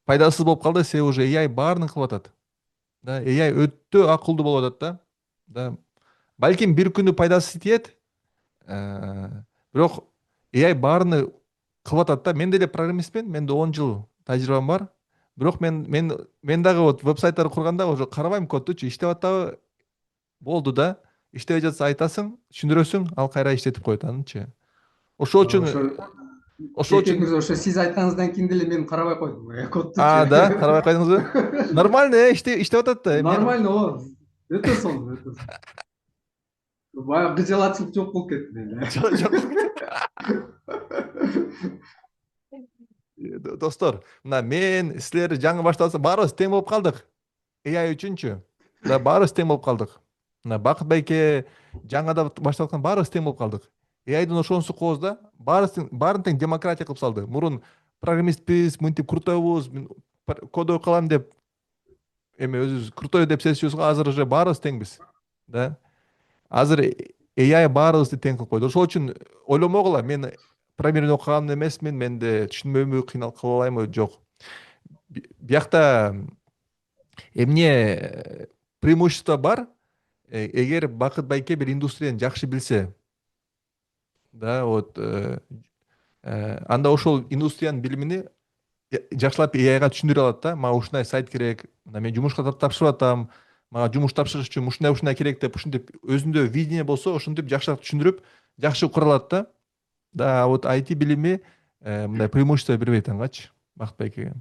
пайдасыз болуп калды, себеби уже AI баарын кылып атат. Да, AI өтө акылдуу болуп атат да. Да. Балким бир күнү пайдасы тиет, бирок AI баарыны кылып атат да. Мен деле программистмин, менде 10 жыл тажрыйбам бар. Бирок мен дагы вот вебсайттарды курганда уже карабайм коддучу, иштеп атабы, болду да. Иштебей жатса айтасың, түшүндүрөсүң, ал кайра иштетип коет анычы. Ошол үчүн Мырза, ошо сиз айтканыңыздан кийин деле мен карабай койдум кодтучу. да, карабай койдуңузбу? Нормально, иштеп атат да. Нормально, өтө сонун, өтө сонун. Баягы кыжалатчылык жок болуп кетти менде. Достор, мына мен силер жаңы башталса баарыбыз тең болуп калдык. AI үчүнчү. Да, баарыбыз тең болуп калдык. Мына Бакыт байке жаңыда баштап аткан баарыбыз тең болуп калдык. AIдын ошонусу кооз да, баарын тең демократия кылып салды. Мурун программистпиз, мынтип крутойбуз, код окуй алам деп өзүбүз крутой деп сезчүбүз го, азыр уже баарыбыз теңбиз. Да. Азыр AI баарыбызды тең кылып койду. Ошол үчүн ойломогула, мен программирование окуган эмесмин, менде түшүнбөймү, кыйналып кала алаймбы, жок. Биякта эмне преимущество бар, эгер Бакыт байке бир индустрияны жакшы билсе. Да, вот анда ошол индустриянын билимини жакшылап AIга түшүндүрө алат да. Мага ушундай сайт керек, мына мен жумушка тапшырып атам, мага жумуш тапшырыш үчүн ушундай керек деп, ушинтип өзүндө видение болсо, ушинтип жакшыраак түшүндүрүп, жакшы кура алат да. Да, вот IT билими мындай преимущество бербейт ангачы, Бакыт байкеге.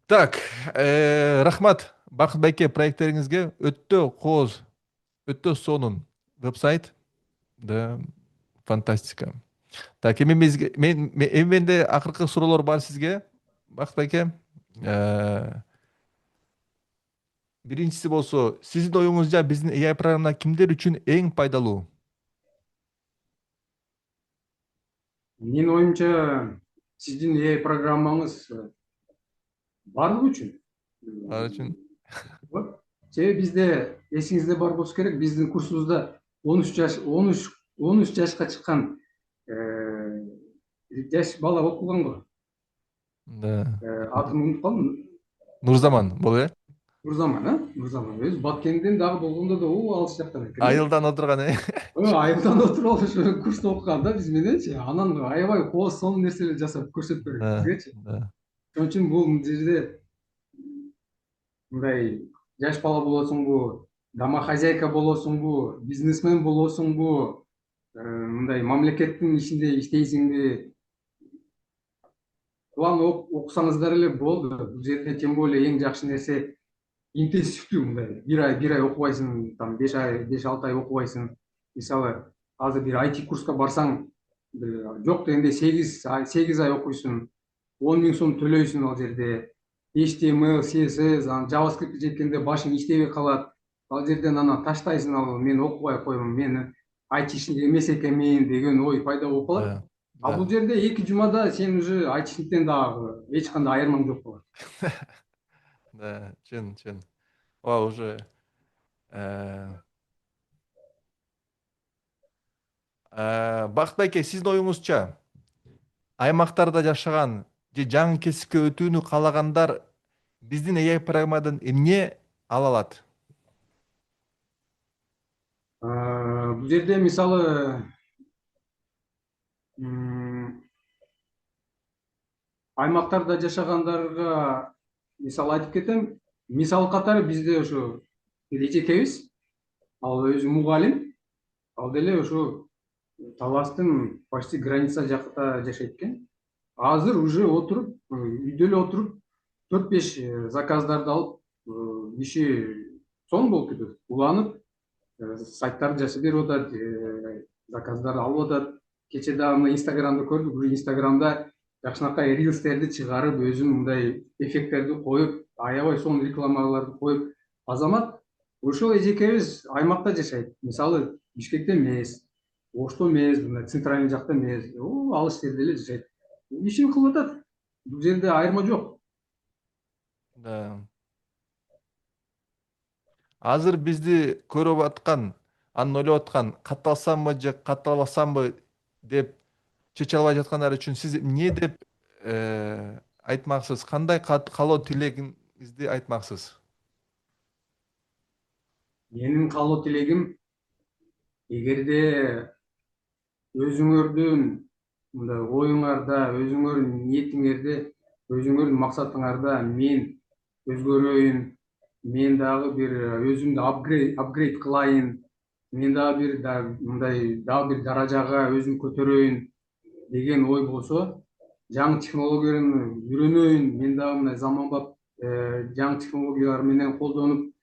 Так, рахмат Бакыт байке, проекттериңизге өтө кооз, өтө сонун вебсайт. Да, фантастика. Так, менде акыркы суроолор бар сизге, Бакыт байке. Биринчиси болсо, сиздин оюңузча биздин AI программа кимдер үчүн эң пайдалуу? Менин оюмча, сиздин AI программаңыз баардык үчүн. Ал үчүн. Себеби бизде, эсиңизде бар болсо керек, биздин курсубузда 13 жашка чыккан жаш бала окуган го. Да. Атын унутуп калдым. Нурзаман болду, э? Нурзаман. Өзү Баткенден дагы болгондо да алыс жактан экен. Айылдан отурган, э? Айылдан отуруп ошо курста окуган да биз мененчи. Анан аябай кооз сонун нерселер жасап көрсөтүп берет бизгечи. Ошон үчүн бул жерде мындай жаш бала болосуңбу, домохозяйка болосуңбу, бизнесмен болосуңбу, мындай мамлекеттин ишинде иштейсиңби, план окусаңыздар эле болду. Бул жерде тем более эң жакшы нерсе интенсивдүү мындай. Бир ай окубайсың, там 5 ай, 5-6 ай окубайсың. Мисалы, азыр бир IT курска барсаң, жок дегенде 8 ай окуйсуң, 10 000 сом төлөйсүң ал жерде. HTML, CSS, анан JavaScript жеткенде башың иштебей калат. Ал жерден анан таштайсың, ал мен окубай коеюн, мен айтишник эмес экенмин деген ой пайда болуп калат. Да, А бул да, жерде 2 жумада сен уже айтишниктен дагы эч кандай айырмаң жок болот. да, чын, чын. Ооба уже Бакыт байке, сиздин оюңузча аймактарда жашаган же жаңы кесипке өтүүнү каалагандар биздин AI программадан эмне ала алат? Бул жерде мисалы аймактарда жашагандарга мисал айтып кетем. Мисал катары бизде ошо бир эжекебиз, ал өзү мугалим, ал деле ошо Таластын почти граница жакта жашайт экен. Азыр уже отуруп, үйдө эле отуруп 4-5 заказдарды алып, иши сонун болуп кетет. Уланып, сайттарды жасап берип атат, заказдарды алып атат. Кечээ дагы мына Инстаграмды көрдүк. Уже Инстаграмда жакшынакай рилстерди чыгарып, өзүнүн мындай эффекттерди коюп, аябай сонун рекламаларды коюп, азамат ошол эжекебиз аймакта жашайт. Мисалы, Бишкекте эмес, Ошто эмес, мына центральный жакта эмес, алыс жерде эле жашайт. Ишин кылып атат. Бул жерде айырма жок. Да. Азыр бизди көрүп аткан, анын ойлоп аткан, катталсамбы же катталбасамбы деп чече албай жаткандар үчүн сиз эмне деп айтмаксыз? Кандай каалоо тилегиңизди айтмаксыз? Менин каалоо тилегим, эгерде өзүңөрдүн мындай оюңарда, өзүңөрдүн ниетиңерде, өзүңөрдүн максатыңарда мен өзгөрөйүн, мен дагы бир өзүмдү апгрейд кылайын, мен дагы мындай дагы бир даражага өзүмү көтөрөйүн деген ой болсо, жаңы технологияны үйрөнөйүн, мен дагы мындай заманбап жаңы технологиялар менен колдонуп,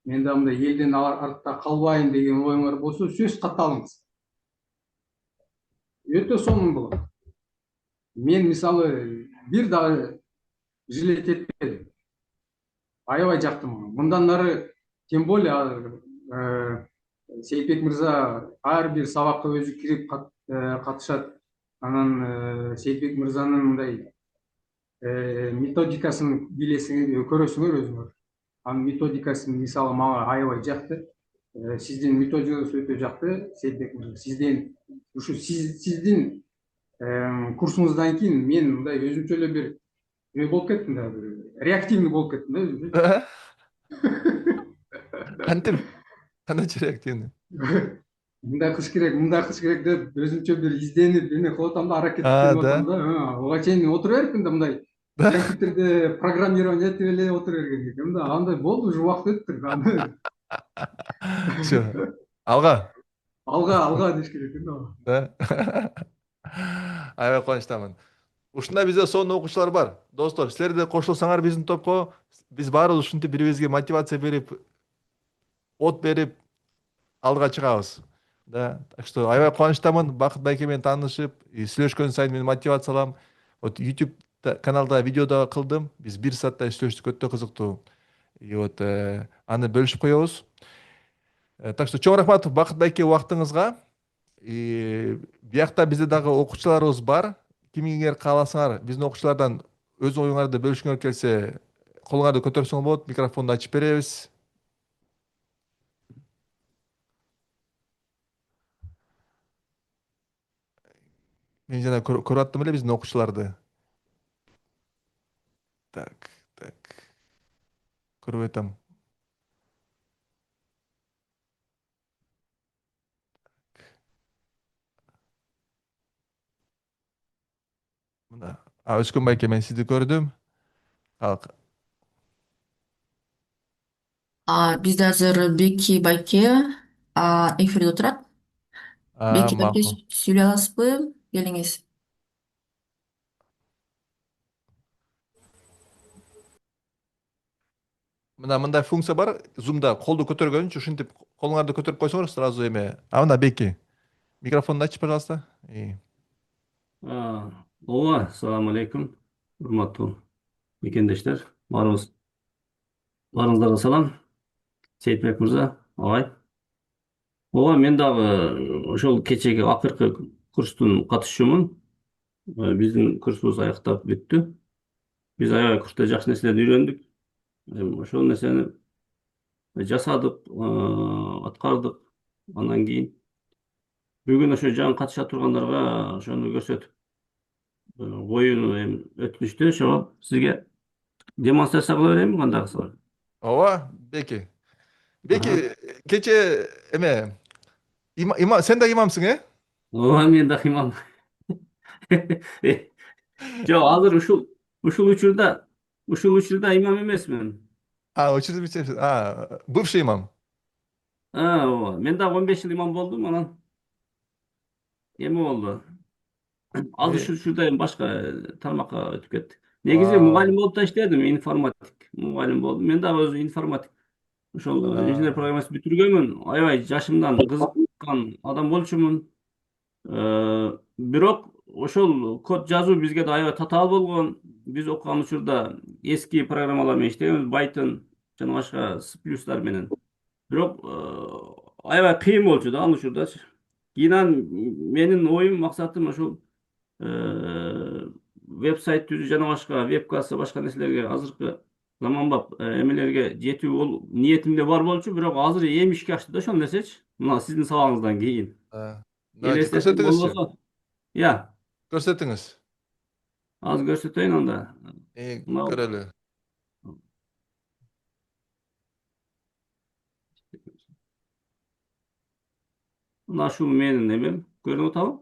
мен дагы мындай элден артта калбайын деген оюңар болсо, сөзсүз катталыңыз. Өтө сонун болот. Мен мисалы бир дагы жилет этпедим. Аябай жактым. Мындан нары тем более Сейитбек мырза ар бир сабакка өзү кирип катышат. Анан Сейитбек мырзанын мындай методикасын билесиңер, көрөсүңөр өзүңөр. Анын методикасы мисалы мага аябай жакты. Сиздин методикаңыз өтө жакты, Сейитбек мырза. Сиздин курсуңуздан кийин мен мындай өзүмчө эле бир болуп кеттим да, бир реактивный болуп кеттим да өзүмчө. Кантип? Кандайча реактивный? Мындай кылыш керек деп өзүмчө бир изденип эме кылып атам да, аракеттенип атам Да. да. Ага чейин отура берипмин да, мындай компьютерде программирование этип эле отура берген экенмин да. Андай болду, уже убакыт өттү. Аны Все. Алга. алга деш керек экен да. Да. Аябай кубанычтамын. Ушундай бизде сонун окуучулар бар. Достор, силер да кошулсаңар биздин топко, биз баарыбыз ушинтип бири бирибизге мотивация берип, от берип алдыга чыгабыз. Да. Так что аябай кубанычтамын Бакыт байке менен таанышып, сүйлөшкөн сайын мен мотивация алам. Вот YouTube каналда видео да кылдым. Биз 1 сааттай сүйлөштүк, өтө кызыктуу. И вот аны бөлүшүп коебуз. Так что чоң рахмат Бакыт байке убактыңызга. Биякта бизде дагы окуучуларыбыз бар. Кимиңер кааласаңар, биздин окуучулардан өз оюңарды бөлүшкүңөр келсе, колуңарды көтөрсөңөр болот, микрофонду ачып беребиз. Мен жана көрүп аттым эле биздин окуучуларды. Так, так. Көрүп атам. Мына Өскөн байке, мен сизди көрдүм. Ал Бизде азыр Беки байке эфирде отурат. Беки байке макул. сүйлөй аласызбы? Келиңиз. мындай функция бар Zoom'да колду көтөргөнчө ушинтип колуңарды көтөрүп койсоңор сразу эме. А мына Беки. Микрофонду ачы, пожалуйста. Ооба, assalamu алейкум. Урматтуу мекендештер, баарыңыздарга салам. Сейитбек мырза, агай. Ооба, мен дагы ошол кечеги акыркы курстун катышуучумун. Биздин курсубуз аяктап бүттү. Биз аябай курста жакшы нерселерди үйрөндүк. Ошол нерсени жасадык, аткардык. Андан кийин бүгүн ошо жаңы катыша тургандарга ошону көрсөтүп коюуну өтүнүштү. Ошого сизге демонстрация кыла берейинби, кандай кылсаңар? Ооба, Беки. Беки, кече эме сен да имамсың, Ооба, мен да имам. Жок, азыр ушул учурда имам эмесмин. Учитель мектепсиз. Бывший имам. Ооба, мен дагы 15 жыл имам болдум, анан эме болду. Азыр ушул учурда эми башка тармакка өтүп кеттик. Негизи мугалим болуп да иштедим, информатик мугалим болдум. Мен дагы өзү информатик ошол инженер программист бүтүргөнмүн. Аябай жашымдан кызыккан адам болчумун. Бирок ошол код жазуу бизге да аябай татаал болгон. Биз окуган учурда эски программалар менен иштегенбиз, Python жана башка C++ менен. Бирок аябай кыйын болчу да ал учурдачы. Кийинен менин оюм, максатым ошол веб-сайт түзүү жана башка веб-касса башка нерселерге азыркы заманбап эмелерге жетүү бул ниетимде бар болчу, бирок азыр эми ишке ашты да ошол нерсечи. Мына сиздин сабагыңыздан кийин. Давайте көрсөтүңүзчү. Болбосо, Көрсөтүңүз. азыр көрсөтөйүн анда. Көрөлү. Мына ушул менин эмем көрүнүп атабы?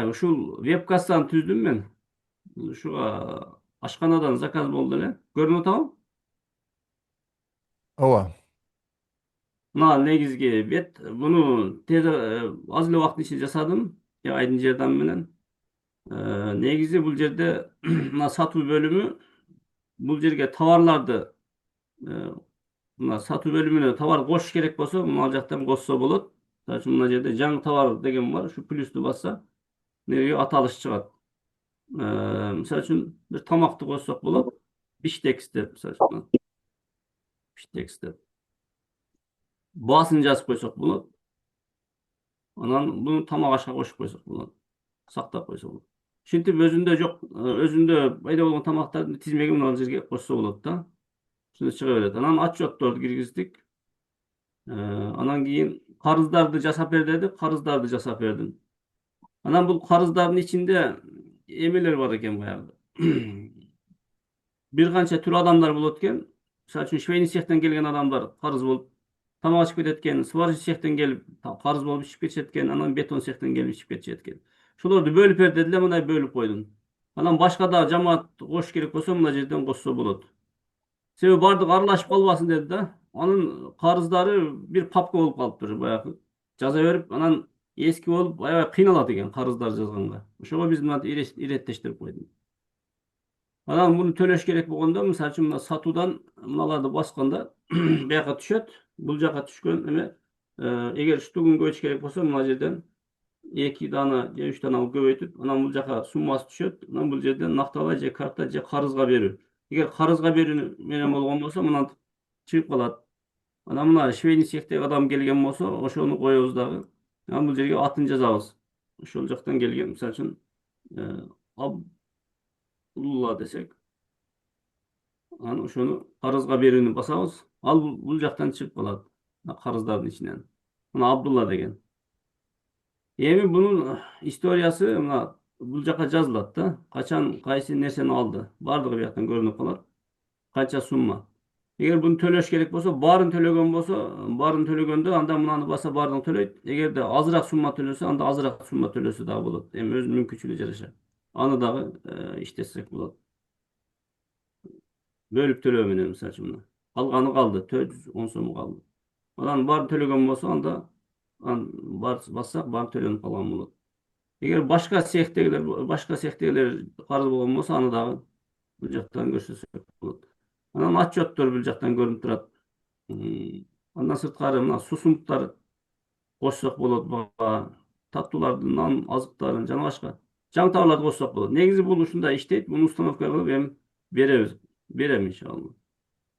Ушул веб-кассаны түздүм мен. Ушуга ашканадан заказ болду эле. Көрүнүп атабы? Ооба. Мына негизги бет. Буну тез аз эле убакыттын ичинде жасадым. Айдын жардамы менен. Негизи бул жерде мына сатуу бөлүмү, бул жерге товарларды мына сатуу бөлүмүнө товар кошуш керек болсо, мына жактан кошсо болот. Мисалы үчүн мына жерде жаңы товар деген бар. Ушу плюсту басса, неге аталыш чыгат. Мисалы үчүн бир тамакты кошсок болот. Биштекс деп, мисалы үчүн. Биштекс деп. Баасын жазып койсок болот. Анан буну тамак ашка кошуп койсок болот. Сактап койсок болот. Ушинтип өзүндө пайда болгон тамактардын тизмегин мына жерге кошсо болот да. Ушунда чыга берет. Анан отчетторду киргиздик. Анан кийин карыздарды жасап бер деди, карыздарды жасап бердим. Анан бул карыздардын ичинде эмелер бар экен баягы. Бир канча түр адамдар болот экен. Мисалы үчүн швейный цехтен келген адамдар карыз болуп тамак ичип кетет экен, сварщик цехтен келип карыз болуп ичип кетишет экен, анан бетон цехтен келип ичип кетишет экен. Ошолорду бөлүп бер деди эле, мындай бөлүп койдум. Анан башка да жамаат кошуш керек болсо мына жерден кошсо болот. Себеби бардыгы аралашып калбасын деди да. Анын карыздары бир папка болуп калыптыр баягы. Жаза берип, анан эски болуп аябай кыйналат экен карыздар жазганга. Ошого биз мына иреттештирип койдук. Анан буну төлөш керек болгондо, мисалы үчүн мына сатуудан мыналарды басканда бияка түшөт. Бул жака түшкөн эме эгер штугун көбөйтүш керек болсо, мына жерден 2 дана же 3 дана көбөйтүп, анан бул жака суммасы түшөт. Анан бул жерден накталбай же карта же карызга берүү. Эгер карызга берүү менен болгон болсо, мына чыгып калат. Анан мына швейный цехтеги адам келген болсо, ошону коебуз дагы. Анан бул жерге атын жазабыз. Ошол жактан келген, мисалы үчүн Абдулла десек. Анан ошону карызга берүүнү басабыз. Ал бул жактан чыгып калат. Карыздардын ичинен. Мына Абдулла деген. Эми бунун историясы мына бул жака жазылат да. Качан кайсы нерсени алды. Бардыгы бияктан көрүнүп калат. Канча сумма. Эгер буну төлөш керек болсо, баарын төлөгөн болсо, баарын төлөгөндө анда мынаны баса баарын төлөйт. Эгерде азыраак сумма төлөсө, анда азыраак сумма төлөсө дагы болот. Эми өзүнүн мүмкүнчүлүгү жараша. Аны дагы иштетсек болот. Бөлүп төлөө менен мисалы үчүн. Калганы калды, 410 сом калды. Анан баарын төлөгөн болсо, анда баарын бассак, баарын төлөнүп калган болот. Егер башка цехтегилер карыз болгон болсо, аны дагы бул жактан көрсөтсөк болот. Анан отчеттор бул жактан көрүнүп турат. Андан сырткары мына сусундуктар кошсок болот, буга таттуулардын, азыктарын жана башка жаңы товарларды кошсок болот. Негизи бул ушундай иштейт. Муну установка кылып эми берем иншалла.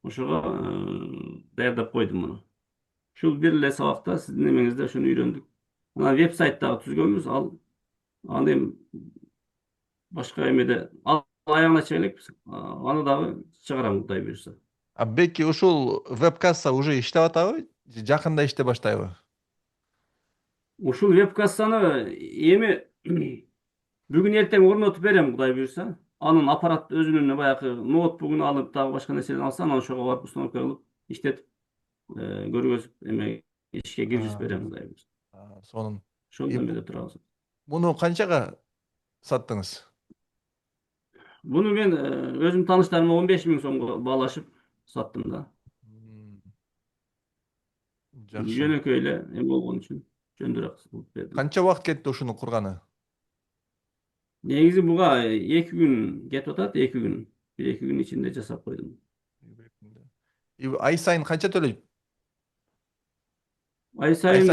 Ошого даярдап койдум муну. Ушул бир эле сабакта сиздин немеңизде ушуну үйрөндүк. Анан веб-сайт дагы түзгөнбүз. Аны эми башка эмеде аягына чыга элекпиз. Аны дагы чыгарам, Кудай буюрса. Беки ушул веб-касса уже иштеп атабы? Жакында иштеп баштайбы? Ушул веб-кассаны эми бүгүн эртең орнотуп берем, Кудай буюрса. Анын аппарат өзүнүн баягы ноутбугун алып, дагы башка нерселерин алса, анан ошого барып установка кылып иштетип, көргөзүп, эме ишке киргизип берем, Кудай буюрса. Сонун. Ошондон бери турабыз. Муну канчага саттыңыз? Буну мен өзүм тааныштарыма 15.000 сомго баалашып саттым да. Жакшы. Жөнөкөй эле эме болгон үчүн жөндүрөөк кылып бердим. Канча убакыт кетти ушуну курганы? Негизи буга 2 күн кетип атат, 2 күн. 1-2 күн ичинде жасап койдум. Ай сайын канча төлөйт? Ай сайын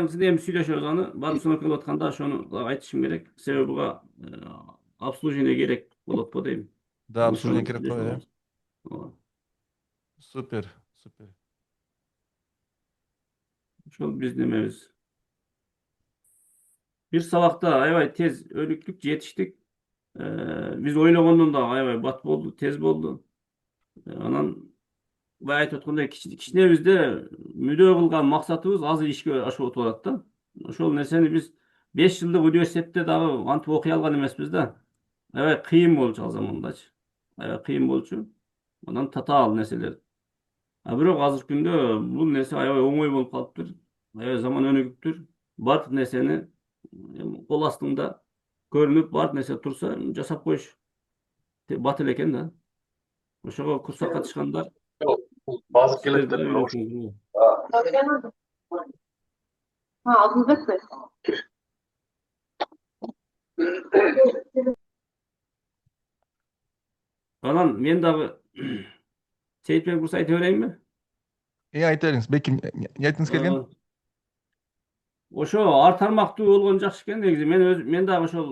сиз эми сүйлөшөбүз, аны барып установка кылып атканда ошону айтышым керек. Себеби буга обслуживание керек болот го дейм. Да, обслуживание керек го. Ооба. Супер. Ошол биздин эмебиз. Бир сабакта аябай тез өнүктүк, жетиштик. Биз ойлогондон да аябай бат болду, тез болду. Анан баягы айтып аткандай кичинебизде мүдөө кылган максатыбыз азыр ишке ашып атат да. Ошол нерсени биз 5 жылдык университетте дагы антип окуй алган эмеспиз да. Аябай кыйын болчу ал замандачы. Аябай кыйын болчу. Анан татаал нерселер. Бирок азыркы күндө бул нерсе аябай оңой болуп калыптыр. Аябай заман өнүгүптүр. Бардык нерсени кол астыңда көрүнүп, бардык нерсе турса жасап коюш бат эле экен да. Ошого курска катышкандар Bazı силер да kelepler var. үйрөнүңүздөр. Aldınız mı? Анан мен дагы Сейитбек Бурса айта берейинби? Айта бериңиз. Беки не айтыңыз келген? Ошо ар тармактуу болгон жакшы экен негизи. Мен дагы ошол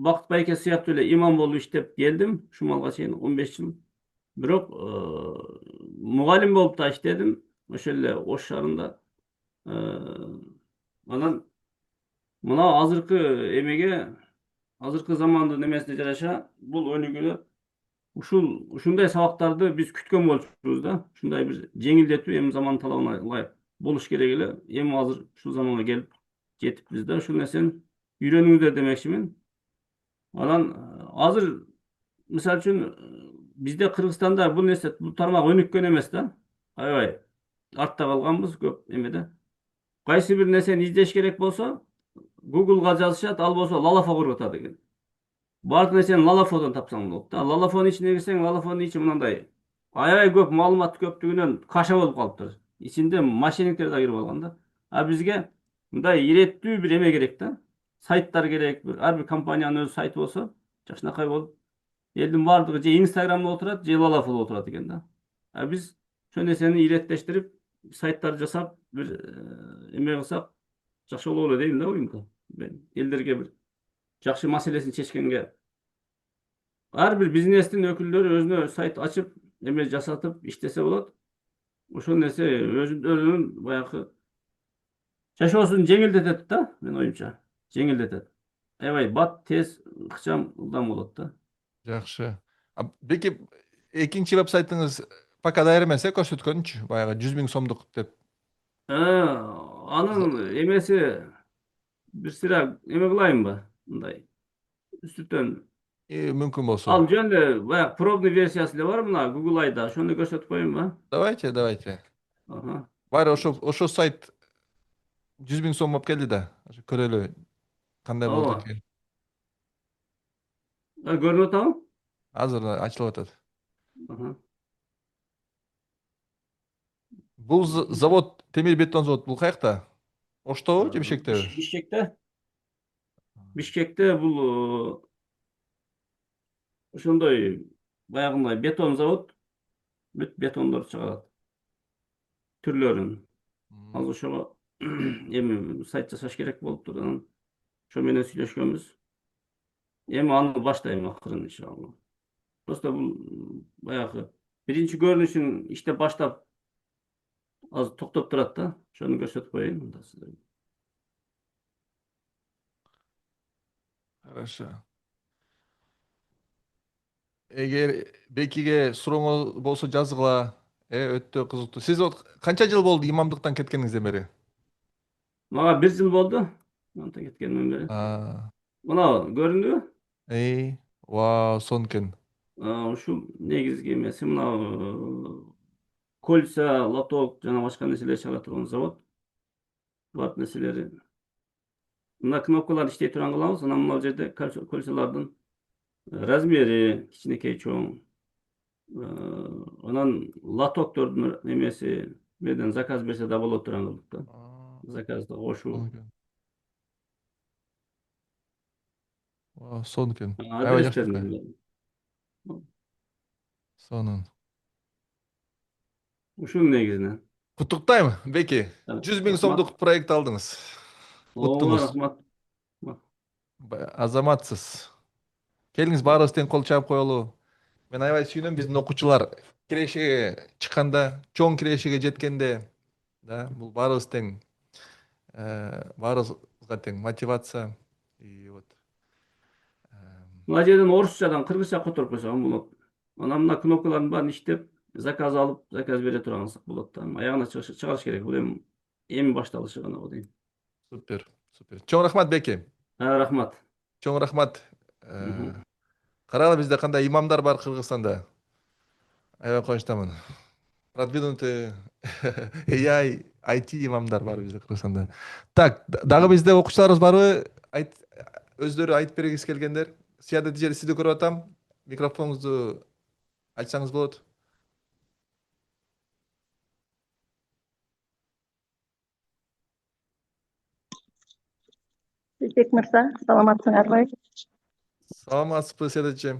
Бакыт байке сыяктуу эле имам болуп иштеп келдим ушумалга чейин 15 жыл. Бирок мугалим болуп да иштедим ошол эле Ош шаарында. Анан мына азыркы замандын эмесине жараша бул өнүгүү ушундай сабактарды биз күткөн болчубуз да. Ушундай бир жеңилдетүү эми заман талабына ылайык болуш керек эле. Эми азыр ушул заманга келип жетиппиз да. Ушул нерсени үйрөнүңүздөр демекчимин. Анан азыр мисалы үчүн бизде Кыргызстанда бул нерсе, бул тармак өнүккөн эмес да. Аябай артта калганбыз көп эмеде. Кайсы бир нерсени издеш керек болсо, Google'га жазышат, ал болсо Лалафа куруп атат экен. Бардык нерсени Лалафодон тапсаң болот да. Лалафонун ичине кирсең, Лалафонун ичи мындай аябай көп маалымат көптүгүнөн каша болуп калыптыр. Ичинде мошенниктер да кирип алган да. Бизге мындай иреттүү бир эме керек да. Сайттар керек. Ар бир компаниянын өз сайты болсо, жакшынакай болуп, элдин бардыгы же Инстаграмда отурат, же Лалафода отурат экен да. Биз ошол нерсени иреттештирип, сайттар жасап, бир эме кылсак жакшы болот эле дейм да оюмда. Элдерге бир жакшы маселесин чечкенге ар бир бизнестин өкүлдөрү өзүнө сайт ачып, эме жасатып иштесе болот. Ошол нерсе өзүнүн баягы жашоосун жеңилдетет да, мен оюмча. Жеңилдетет. Аябай бат, тез, ыкчам, ылдам болот да. Жакшы. Беки экинчи веб-сайтыңыз пока даяр эмес, көрсөткөнчү, баягы 100.000 сомдук деп. Анын эмеси бир сыра эме кылайынбы? Мындай үстүтөн Мүмкүн болсо. ал жөн эле баягы пробный версиясы эле бар мына Google Айда. Ошону көрсөтүп коеюнбу? Давайте. Баары ошо сайт 100.000 сом болуп келди да. Көрөлү кандай болду экен. Көрүнүп атабы? Азыр ачылып атат. Бул завод, темир бетон завод бул каякта? Оштобу же Бишкектеби? Бишкекте. Бишкекте бул ошондой баягындай бетон завод бүт бетондорду чыгарат түрлөрүн. Азыр ошого эми сайт жасаш керек болуптур. Анан ошо менен сүйлөшкөнбүз. Эми аны баштайм акырын иншалла. Просто бул баягы биринчи көрүнүшүн иштеп баштап азыр токтоп турат да. Ошону көрсөтүп коеюн мында сиздерге. Хорошо. Эгер Бекиге сурооңуз болсо жазгыла. Өтө кызыктуу. Сиз канча жыл болду имамдыктан кеткениңизден бери? Мага 1 жыл болду. Антан кеткенден бери. Мына көрүндүбү? Вау, сонун. Ушул негизги эмеси мына кольца, лоток жана башка нерселер чыгара турган завод. Булар нерселери. Мына кнопкалар иштей турган кылабыз. Анан мына жерде кольцалардын размери кичинекей чоң. Анан лотоктордун эмеси менен заказ берсе да болот турган кылдык да. Заказды кошуу. Сонун. Адрестерин. Сонун. Ушунун негизинен. Куттуктайм, Беки. 100 000 сомдук проект алдыңыз. Куттуңуз. Рахмат. Азаматсыз. Келиңиз баарыбыз тең кол чаап коелу. Мен аябай сүйүнөм биздин окуучулар кирешеге чыкканда, чоң кирешеге жеткенде, да, бул баарыбыз тең, баарыбызга тең мотивация. И вот. Мына жерден орусчадан кыргызча которуп койсом болот. Анан мына кнопкалардын баарын иштеп, заказ алып, заказ бере турган болот да. Аягына чыгарыш керек. Бул эми башталышы гана дейм. Супер. Чоң рахмат, Беки. Рахмат. Чоң рахмат. Карагыла, бизде кандай имамдар бар Кыргызстанда. Аябай кубанычтамын. Продвинутый AI, IT имамдар бар бизде Кыргызстанда. Так, дагы бизде окуучуларыбыз барбы? Өздөрү айтып бергиси келгендер. Сият жери сизди көрүп атам. Микрофонуңузду ачсаңыз болот. Бек мырза, саламатсыңарбы? Саламатсызбы, Седачи?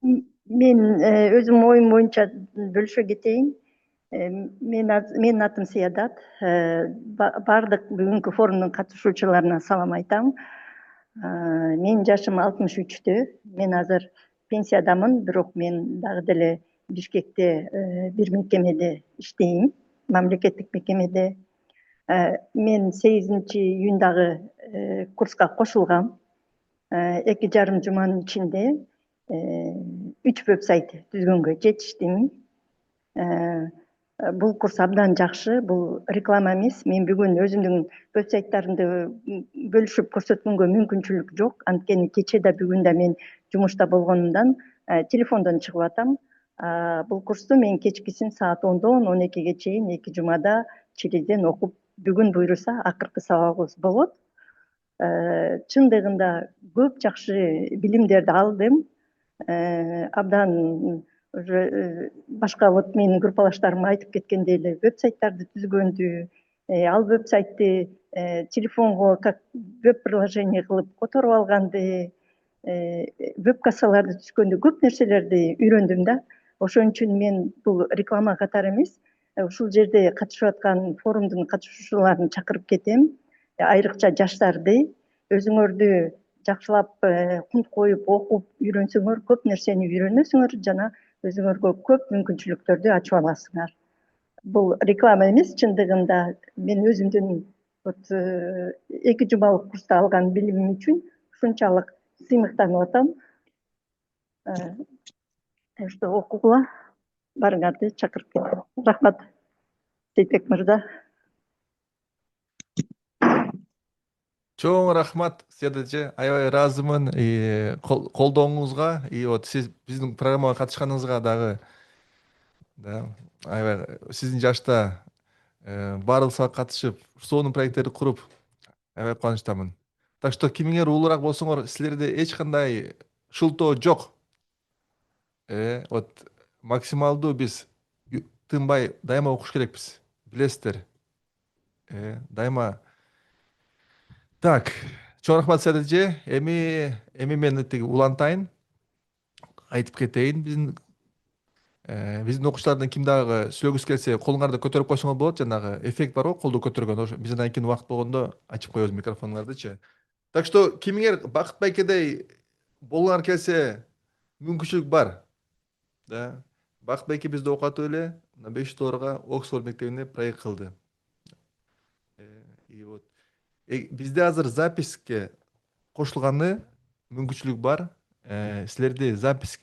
Мен өзүм оюм боюнча бөлүшө кетейин. Менин атым Сиядат. Бардык бүгүнкү форумдун катышуучуларына салам айтам. Менин жашым 63-тө. Мен азыр пенсиядамын, бирок мен дагы деле Бишкекте бир мекемеде иштейм, мамлекеттик мекемеде. Мен 8-июндагы курска кошулгам. 2,5 жуманын ичинде 3 веб-сайт түзгөнгө жетиштим. Бул курс абдан жакшы, бул реклама эмес. Мен бүгүн өзүмдүн веб-сайттарымды бөлүшүп көрсөткөнгө мүмкүнчүлүк жок. Анткени кече да бүгүн да мен жумушта болгонумдан телефондон чыгып атам. Бул курсту мен кечкисин саат 10-дон 12-ге чейин 2 жумада чилиден окуп, бүгүн буйруса акыркы сабагыбыз болот. Чындыгында көп жакшы билимдерди алдым. Абдан уже башка вот менин группалаштарым айтып кеткендей эле веб-сайттарды түзгөндү, ал веб-сайтты телефонго как веб-приложение кылып которуп алганды, веб-кассаларды түзгөндү, көп нерселерди үйрөндүм да. Ошон үчүн мен бул реклама катары эмес, ушул жерде катышып аткан форумдун катышуучуларын чакырып кетем. Айрыкча жаштарды өзүңөрдү жакшылап кунт коюп окуп үйрөнсөңөр, көп нерсени үйрөнөсүңөр жана өзүңөргө көп мүмкүнчүлүктөрдү ачып аласыңар. Бул реклама эмес, чындыгында мен өзүмдүн 2 жумалык курста алган билимим үчүн ушунчалык сыймыктанып атам. Что окугула барыңарды чакырып кетем. Рахмат, Сейтбек мырза. Чоң рахмат, Седачи. Аябай ыраазымын колдооңузга. И вот сиз биздин программага катышканыңызга дагы, да, аябай сиздин жашта баардык сабакка катышып, сонун проекттерди куруп, аябай кубанычтамын. Так что кимиңер улуураак болсоңор, силерде эч кандай шылтоо жок. Вот максималдуу биз тынбай дайыма окуш керекпиз. Билесиздер. Дайыма Так, чоң рахмат Саат эже. Эми мен тиги улантайын, айтып кетейин. Биздин окуучулардан ким дагы сүйлөгүсү келсе, колуңарды көтөрүп койсоңор болот. Жанагы эффект бар го, колду көтөргөн. Биз андан кийин убакыт болгондо ачып коебуз микрофоңардычы. Так что кимиңер Бакыт байкедей болгуңар келсе, мүмкүнчүлүк бар. Да. Бакыт байке бизди окутуп эле, $500 Оксфорд мектебине проект кылды. И вот бизде азыр записке кошулганы мүмкүнчүлүк бар. Силерди запись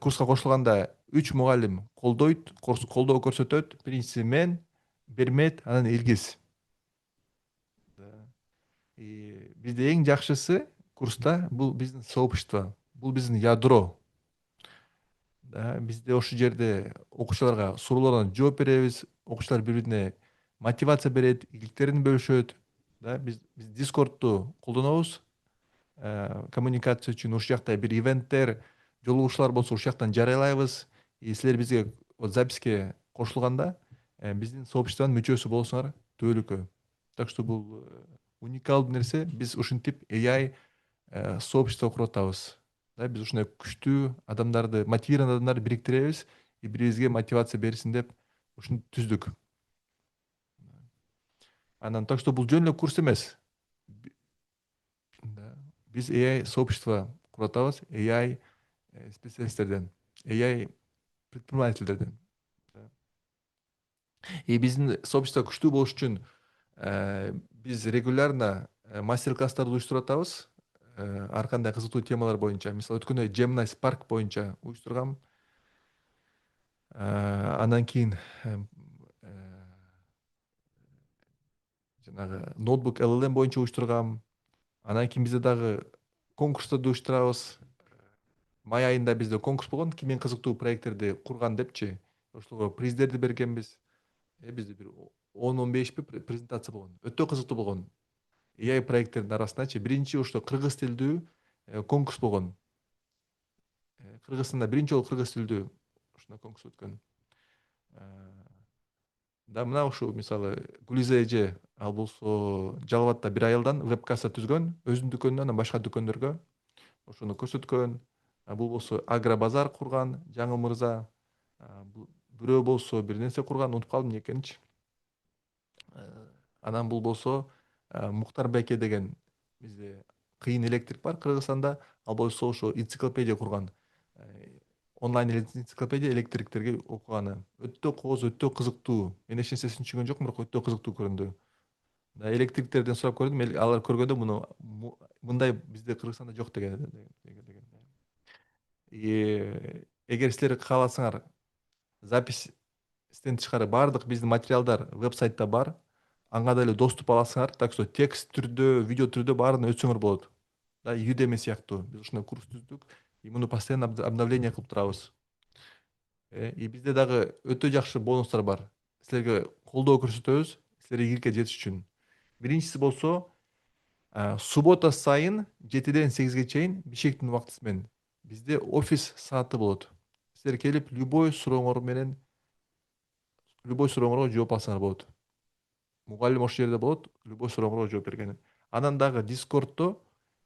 курска кошулганда 3 мугалим колдойт, колдоо көрсөтөт. Биринчиси мен, Бермет, анан Илгиз. И бизде эң жакшысы курста бул биздин сообщество, бул биздин ядро. Бизде ошол жерде окуучуларга суроолордон жооп беребиз, окуучулар бири-бирине мотивация берет, иликтерин бөлүшөт. Биз Discord'ду колдонобуз. Коммуникация үчүн ушул жакта бир ивенттер, жолугушуулар болсо ушул жактан жарыялайбыз. И силер бизге записке кошулганда биздин сообществонун мүчөсү болсоңор түбөлүккө. Так что бул уникалдуу нерсе. Биз ушинтип AI сообщество куруп атабыз. Биз ушундай күчтүү адамдарды, мотивированный адамдарды бириктиребиз, и бири-бирибизге мотивация берсин деп ушуну түздүк. Анан так что бул жөн эле курс эмес. Биз AI сообщество куруп атабыз, AI специалисттерден, AI предпринимательдерден. И биздин сообщество күчтүү болуш үчүн биз регулярно мастер-класстарды уюштуруп атабыз. Ар кандай кызыктуу темалар боюнча. Мисалы өткөндө Gemini Spark боюнча уюштургам. Андан кийин жанагы ноутбук LLM боюнча уюштургам. Анан кийин бизде дагы конкурстарды уюштурабыз. Май айында бизде конкурс болгон, ким эң кызыктуу проекттерди курган депчи. Ошолго приздерди бергенбиз. Бизде бир 10-15 презентация болгон. Өтө кызыктуу болгон. AI проекттердин арасындачы биринчи ошо кыргыз тилдүү конкурс болгон. Кыргызстанда биринчи жолу кыргыз тилдүү ушундай конкурс өткөн. Да, мына ушу мисалы Гулиза эже, ал болсо Жалал Абадта бир айылдан веб-касса түзгөн, өзүнүн дүкөнүнөн анан башка дүкөндөргө ошону көрсөткөн. Бул болсо агробазар курган жаңы мырза. Бирөө болсо бир нерсе курган, унутуп калдым эмне экенинчи. Анан бул болсо Мухтар Беке деген бизде кыйын электрик бар Кыргызстанда, ал болсо ошо энциклопедия курган. Онлайн энциклопедия электриктерге окуганы. Өтө кооз, өтө кызыктуу. Мен эч нерсесин түшүнгөн жокмун, бирок өтө кызыктуу көрүндү. Электриктерден сурап көрдүм, алар көргөндө муну мындай бизде Кыргызстанда жок деген. Эгер силер кааласаңар, запистен тышкары баардык биздин материалдар веб-сайтта бар. Аңа деле доступ аласыңар. Так что текст түрдө, видео түрдө баарын өтсөңөр болот. Udemy сыяктуу. Биз ушундай курс түздүк. И муну постоянно обновление кылып турабыз. И бизде дагы өтө жакшы бонустар бар. Силерге колдоо көрсөтөбүз, силер ийгиликке жетиш үчүн. Биринчиси болсо, суббота сайын 7-ден 8-ге чейин Бишкектин убактысы менен бизде офис сааты болот. Силер келип, любой сурооңорго жооп алсаңар болот. Мугалим ошол жерде болот, любой сурооңорго жооп бергени. Анан дагы Discord'то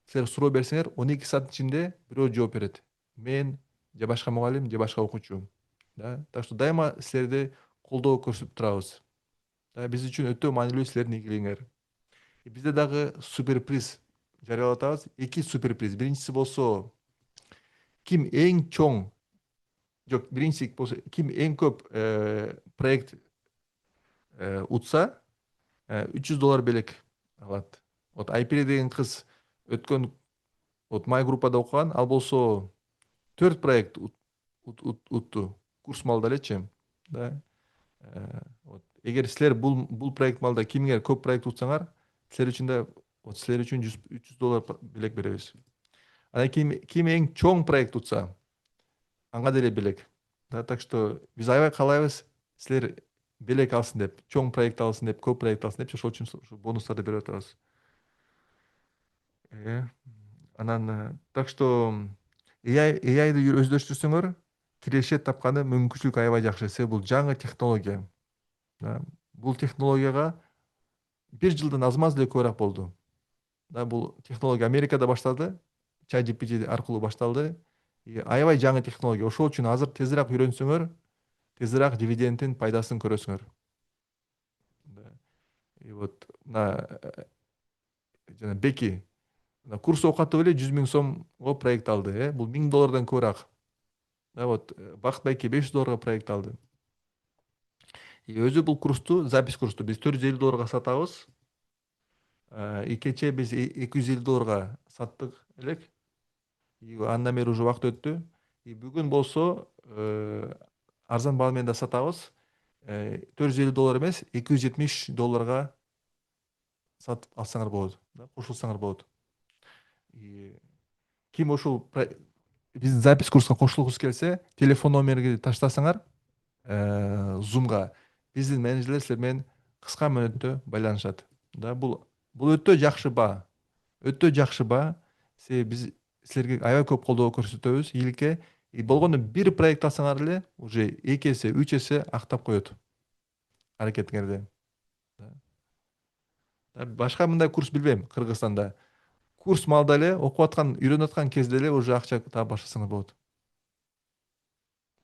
силер суроо берсеңер, 12 сааттын ичинде бирөө жооп берет. Мен же башка мугалим, же башка окуучу. Так что дайыма силерди колдоо көрсөтүп турабыз. Биз үчүн өтө маанилүү силердин ийгилигиңер. Бизде дагы суперприз жарыялап атабыз. 2 суперприз. Биринчиси болсо ким эң чоң, жок, биринчиси болсо ким эң көп проект утса, $300 белек алат. Вот Айпире деген кыз өткөн май группада окуган, ал болсо 4 проект утту. Курс малда элечи. Эгер силер бул проект малда кимиңер көп проект утсаңар, силер үчүн $300 белек беребиз. Анан ким эң чоң проект утса, аңа деле белек. Так что биз аябай каалайбыз силер белек алсын деп, чоң проект алсын деп, көп проект алсын деп, ошол үчүн бонустарды берип атабыз. Анан так что AI'ды өздөштүрсөңөр, кирешет тапканы мүмкүнчүлүк аябай жакшы. Бул жаңы технология. Бул технологияга бир жылдан аз эле көбүрөөк болду. Бул технология Америкада башталды, ChatGPT аркылуу башталды. Аябай жаңы технология. Ошол үчүн азыр тезирээк үйрөнсөңөр, тезирээк дивидендтин пайдасын көрөсүңөр. И вот мына жана Беки курс окутуп эле 100 000 сомго проект алды. Бул $1000 көбүрөөк. Вот Бакыт байке $500 проект алды. Өзү бул курсту, запись курсту биз $450 сатабыз. Кечээ биз $250 саттык элек. Андан бери уже убакыт өттү. Бүгүн болсо арзан баа менен да сатабыз. $450 эмес, $270 сатып алсаңар болот, кошулсаңар болот. Ким ушул биздин запись курска кошулгусу келсе, телефон номерди таштасаңар Zoom'га биздин менеджерлер силер менен кыска мөөнөттө байланышат. Бул өтө жакшы баа. Өтө жакшы баа. Биз силерге аябай көп колдоо көрсөтөбүз, ийгиликке. Болгондо бир проект алсаңар эле уже 2 эсе, 3 эсе актап коет аракетиңерде. Башка мындай курс билбейм Кыргызстанда. Курс малда эле окуп аткан, үйрөнүп аткан кезде эле уже акча таап баштасаңар болот.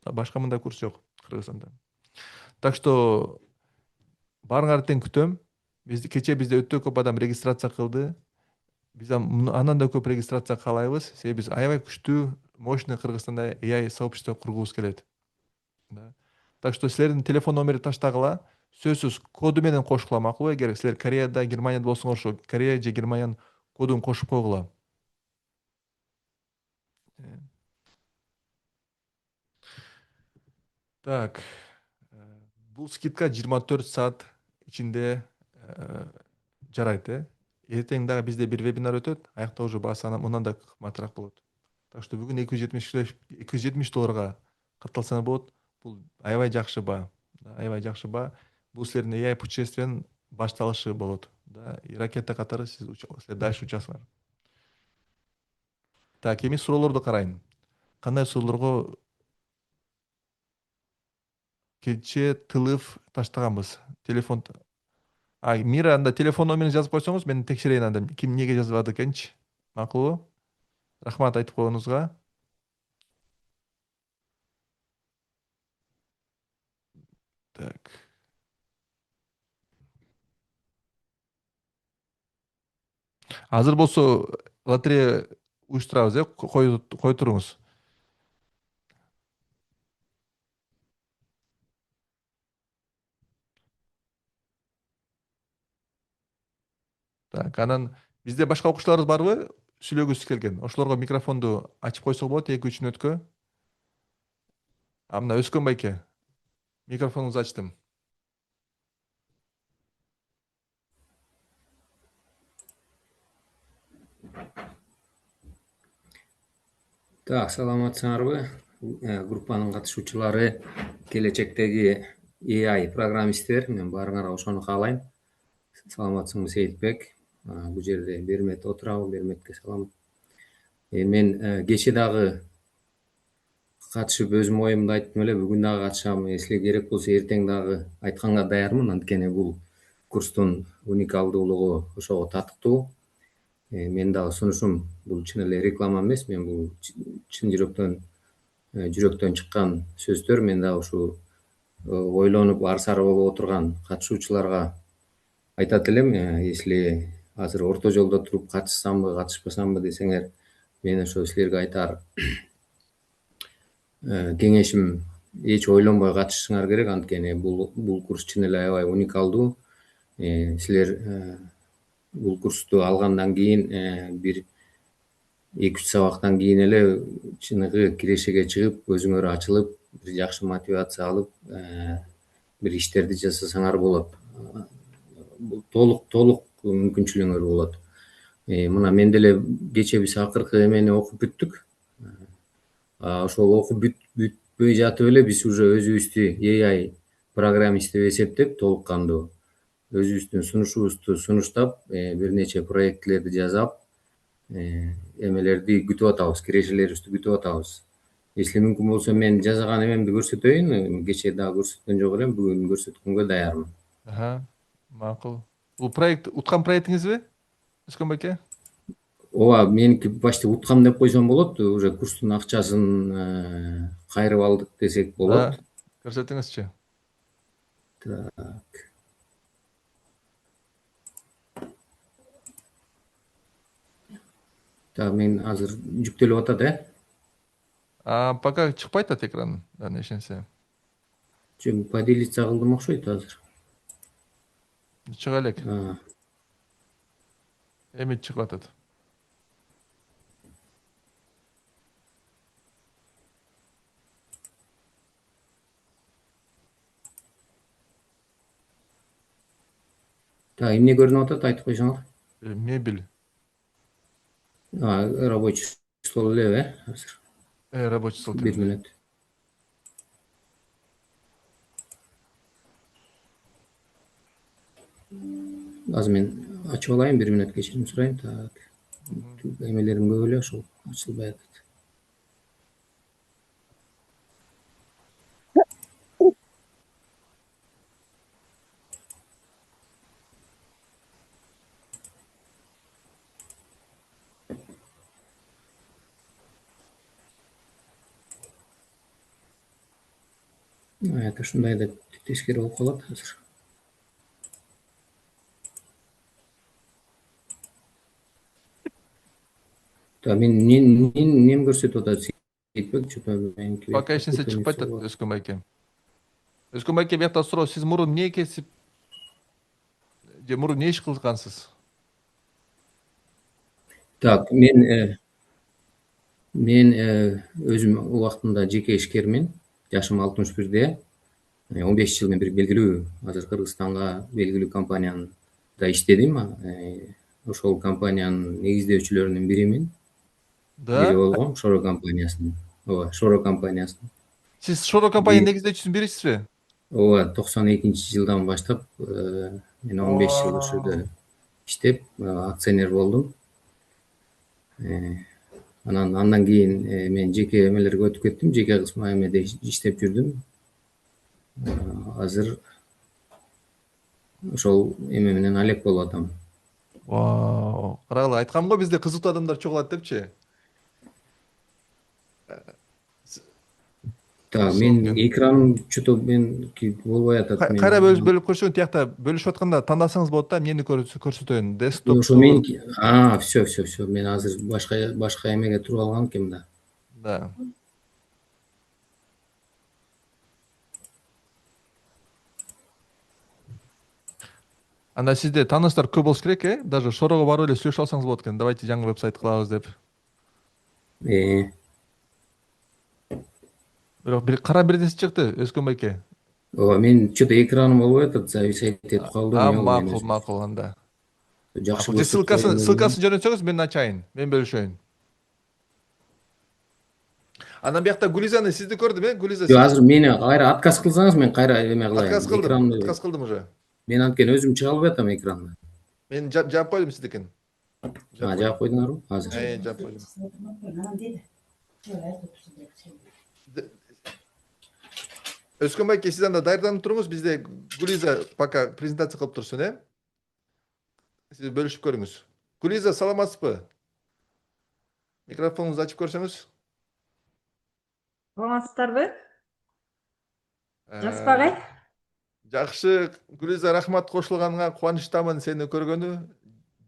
Башка мындай курс жок Кыргызстанда. Так что барыңарды тең күтөм. Кечээ бизде өтө көп адам регистрация кылды. Биз андан да көп регистрация каалайбыз. Себеби биз аябай күчтүү, мощный Кыргызстанда AI сообщество кургубуз келет. Так что силердин телефон номерди таштагыла. Сөзсүз коду менен кошкула, макулбу? Эгер силер Кореяда, Германияда болсоңор, ошо Корея же Германиянын кодун кошуп койгула. Так. Бул скидка 24 саат ичинде жарайт. Эртең дагы бизде бир вебинар өтөт. Аякта уже баасы мындан да кымбатыраак болот. Так что бүгүн $270 катталсаңар болот. Бул аябай жакшы баа. Аябай жакшы баа. Бул силердин AI путешествиянын башталышы болот. И ракета катары силер дальше учасыңар. Так, эми суроолорду карайын. Кандай суроолорго кечээ тылып таштаганбыз? Телефон. Мира, анда телефон номерин жазып койсоңуз, мен текшерейин анда ким эмнеге жазбады экенчи. Макулбу? Рахмат айтып койгонуңузга. Так. Азыр болсо лотерея уюштурабыз, кой туруңуз. Так, анан бизде башка окуучуларыбыз барбы? Сүйлөгүсү келген. Ошолорго микрофонду ачып койсок болот 2-3 мүнөткө. Мына Өскөн байке. Микрофонуңузду ачтым. Так, саламатсыңарбы? Группанын катышуучулары, келечектеги AI программисттер, мен баарыңарга ошону каалайм. Саламатсыңбы Сейитбек? Бул жерде Бермет отурабы, Берметке салам. Мен кечээ дагы катышып өзүм оюмду айттым эле, бүгүн дагы катышам. Если керек болсо эртең дагы айтканга даярмын, анткени бул курстун уникалдуулугу ошого татыктуу. Мен дагы сунушум бул чын эле реклама эмес, мен бул чын жүрөктөн чыккан сөздөр. Мен дагы ушу ойлонуп ар-сары болуп отурган катышуучуларга айтат элем, если азыр орто жолдо туруп катышсамбы, катышпасамбы десеңер, мен ошо силерге айтар кеңешим эч ойлонбой катышышыңар керек, анткени бул курс чын эле аябай уникалдуу. Силер бул курсту алгандан кийин бир 2-3 сабактан кийин эле чыныгы кирешеге чыгып, өзүңөр ачылып, бир жакшы мотивация алып, бир иштерди жасасаңар болот. Толук мүмкүнчүлүгүңөр болот. Мына мен деле кечээ биз акыркы эмени окуп бүттүк. Ошол окуп бүтпөй жатып эле биз уже өзүбүздү AI программист деп эсептеп, толук кандуу өзүбүздүн сунушубузду сунуштап, бир нече проектилерди жасап, эмелерди күтүп атабыз, кирешелерибизди күтүп атабыз. Если мүмкүн болсо мен жасаган эмемди көрсөтөйүн. Кечээ дагы көрсөткөн жок элем, бүгүн көрсөткөнгө даярмын. Макул. Бул проект уткан проектиңизби, Өскөн байке? ооба, меники почти уткам деп койсом болот. Уже курстун акчасын кайрып алдык десек болот. Көрсөтүңүзчү. Так. Так, мен азыр жүктөлүп атат, Пока чыкпай атат экрандан ишенсе. Поделиться кылдым окшойт азыр. Чыга элек. А, Эми чыгып атат. Так, эмне көрүнүп атат, айтып койсоңор. Мебель. Рабочий стол эле, азыр. Рабочий стол. 1 мүнөт. Азыр мен ачып алайын, 1 мүнөт кечирим сурайын. Так. Эмелерим көп эле, ошол ачылбай атат. Это ушундай да тескери болуп калат азыр. Так, мен эмнени көрсөтүп атат? Сейитбек, что-то меники. Пока ишенсе чыкпай атат, Өскөн байке. Өскөн байке, биякта суроо, сиз мурун эмне кесип же мурун эмне иш кылгансыз? Так, мен өзүм убактында жеке ишкермин. Жашым 61-де. 15 жыл мен бир белгилүү, азыр Кыргызстанга белгилүү компанияда иштедим. Ошол компаниянын негиздөөчүлөрүнүн биримин. Бири болгом, Шоро компаниясынын. Ооба, Шоро компаниясынын. Сиз Шоро компаниянын негиздөөчүсүнүн бирисизби? Ооба, 92-жылдан баштап мен 15 жыл ошол жерде иштеп, акционер болдум. Андан кийин мен жеке эмелерге өтүп кеттим, жеке кысма эмеде иштеп жүрдүм. Азыр ошол эме менен алек болуп атам. Карагыла, айткам го бизде кызыктуу адамдар чогулат депчи. Так, мен экраным что-то меники болбой атат. Кайра бөлүп көрсөң, тиякта бөлүшүп атканда тандасаңыз болот да, эмнени көрсөтөйүн? Десктоп. Ошо меники. Все. Мен азыр башка эмеге туруп алган экенмин да. Да. Анда сизде тааныштар көп болуш керек, Даже Шорого барып эле сүйлөшүп алсаңыз болот экен. Давайте жаңы вебсайт кылабыз деп. Бирок кара бир нерсе чыкты, Өскөн байке. Ооба, мен что-то экраным болбой атат, зависать этип калдым. Макул анда. Жакшы. Ссылкасын жөнөтсөңүз мен ачайын, мен бөлүшөйүн. Анан биякта Гулизаны сизди көрдүм, Гулиза. Азыр мени кайра отказ кылсаңыз, мен кайра эме кылайын. Отказ кылдым уже. Мен анткени өзүм чыга албай атам экрандан. Мен жаап койдум сиздикин. Жаап койдуңарбы? Азыр. Жаап койдум. Өскөн байке, сиз анда даярданып туруңуз, бизде Гулиза пока презентация кылып турсун, Сиз бөлүшүп көрүңүз. Гулиза, саламатсызбы? Микрофонуңузду ачып көрсөңүз. Саламатсыздарбы? Жасып агай? Жакшы, Гулиза, рахмат, кошулганыңа кубанычтамын сени көргөнү.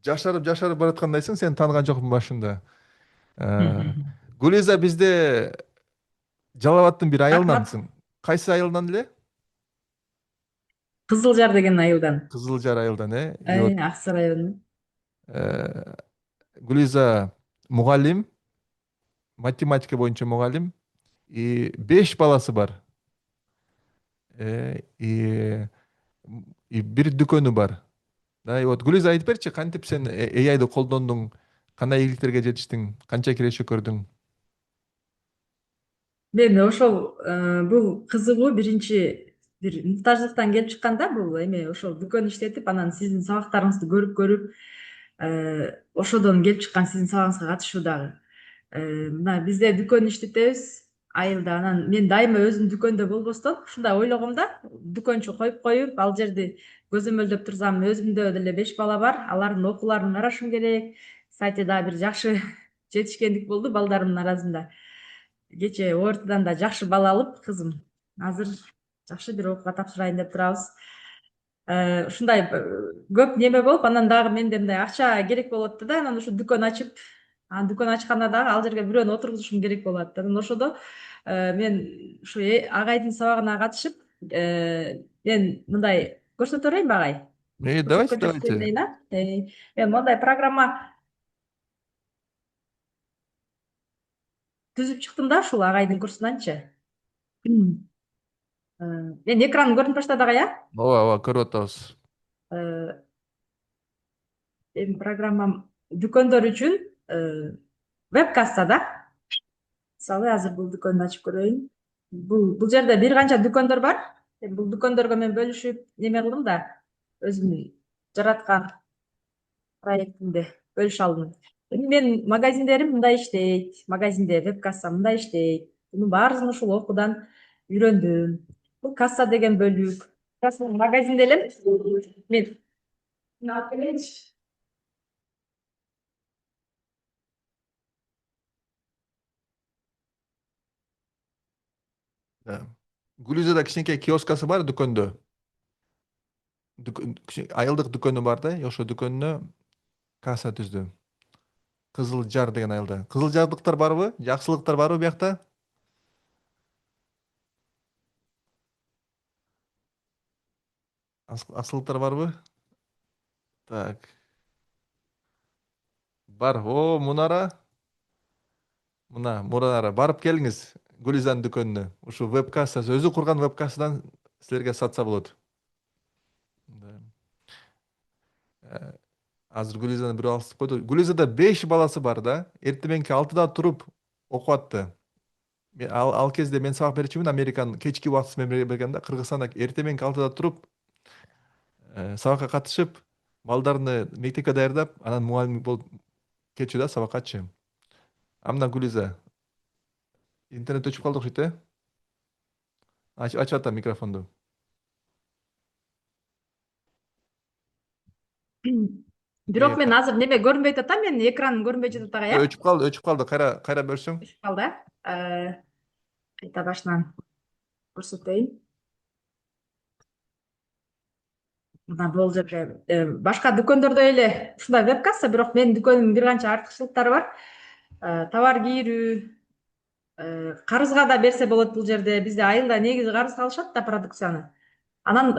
Жашарып бараткандайсың, сени тааныган жокмун башында. Гулиза бизде Жалал Абадтын бир айылынансың. Кайсы айылдан эле? Кызылжар деген айылдан. Кызылжар айылдан, Аксай району. Гулиза мугалим, математика боюнча мугалим. 5 баласы бар. Бир дүкөнү бар. Вот Гулиза айтып берчи, кантип сен AI'ды колдондуң, кандай ийгиликтерге жетиштиң, канча киреши көрдүң? Мен ошол бул кызыгуу биринчи бир муктаждыктан келип чыкканда, бул эме ошол дүкөн иштетип, анан сиздин сабактарыңызды көрүп, ошодон келип чыккан сиздин сабагыңызга катышуу дагы. Мына бизде дүкөн иштетебиз. айылда. Анан мен дайыма өзүм дүкөндө болбостон ушундай ойлогом да, дүкөнчү коюп ал жерди көзөмөлдөп турсам, өзүмдө деле 5 бала бар, алардын окууларын карашым керек. Кстати, дагы бир жакшы жетишкендик болду балдарымдын арасында. Кечээ ортодан да жакшы бала алып, кызым азыр жакшы бир окууга тапшырайын деп турабыз. Ушундай көп неме болуп, анан дагы менде мындай акча керек болуп атты да, анан ушу дүкөн ачып, дүкөн ачканда дагы ал жерге бирөөнү отургузушум керек болуп атты. Анан ошодо мен ушу агайдын сабагына катышып, мен мындай көрсөтө берейинби агай? Давайте, Көрсөткөн жок давайте. дейин, а? Мен мондай программа түзүп чыктым да ушул агайдын курсунанчы. Мен экранын көрүнүп баштады агай, а? Ооба, көрүп атабыз. Менин программам дүкөндөр үчүн веб-касса да. Мисалы, азыр бул дүкөндү ачып көрөйүн. Бул жерде бир канча дүкөндөр бар. Бул дүкөндөргө мен бөлүшүп неме кылдым да, өзүм жараткан проектимди бөлүшө алдым. Эми менин магазиндерим мындай иштейт, магазинде веб-касса мындай иштейт. Мунун баарысын ушул окуудан үйрөндүм. Бул касса деген бөлүк. Магазинде элем мен алып келейинчи. Гүлизада кичинекей киоскасы бар дүкөндө. Айылдык дүкөнү бар да, ошол дүкөнүнө касса түздү. Кызыл Жар деген айылда. Кызыл Жардыктар барбы? Жакшылыктар барбы биякта? Аксылыктар барбы? Так. Бар. О, Мунара. Мунара барып келиңиз Гүлизанын дүкөнүнө. Ушу веб-кассасы, өзү курган веб-кассадан силерге сатса болот. Азыр Гүлизаны бирөө алып койду. Гүлизада 5 баласы бар да. Эртең 6-да туруп окуп атты. Ал кезде мен сабак берчүмүн, Американын кечки убактысы менен бергенде Кыргызстанда эртең 6-да туруп сабакка катышып, балдарны мектепке даярдап, анан мугалим болуп кетчү да сабаккачы. Амна Гүлиза, интернет өчүп калды окшойт, Ачып атам микрофонду. Бирок мен азыр неме көрүнбөй атам, менин экраным көрүнбөй жатат агай, а? Өчүп калды. Кайра берсең? Өчүп калды, а? Кайта башынан көрсөтөйүн. Мына бул жерде башка дүкөндөрдө эле ушундай веб-касса, бирок менин дүкөнүмдүн бир канча артыкчылыктары бар. Товар кийирүү, карызга да берсе болот бул жерде. Бизде айылда негизи карызга алышат да продукцияны. Анан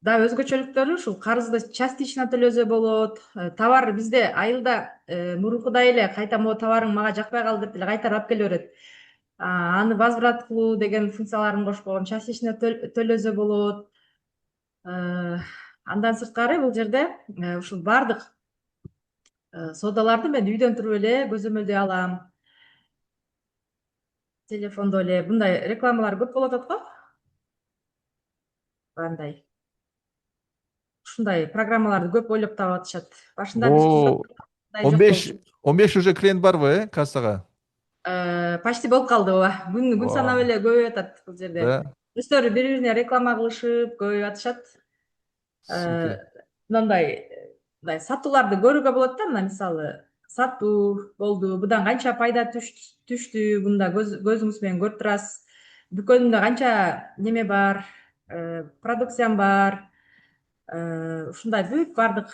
да өзгөчөлүктөрү ушул карызды частично төлөсө болот. Товар бизде айылда мурункудай эле кайта могу товарың мага жакпай калды деп эле кайтарып алып келе берет. Аны возврат кылуу деген функцияларын кошпогон, частично төлөсө болот. Андан сырткары бул жерде ушул бардык содаларды мен үйдөн туруп эле көзөмөлдөй алам. Телефондо эле мындай рекламалар көп болуп атат го. Кандай? Ушундай программаларды көп ойлоп таап атышат. Башында биз 15 уже клиент барбы, кассага? Почти болуп калды, ооба. Күн санап эле көбөйүп атат бул жерде. Өздөрү бири-бирине реклама кылышып көбөйүп атышат. Мындай сатууларды көрүүгө болот да, мына мисалы сатуу болду, будан канча пайда түштү, мында көзүңүз менен көрүп турасыз. Дүкөнүмдө канча неме бар, продукциям бар. Ушундай бүт бардык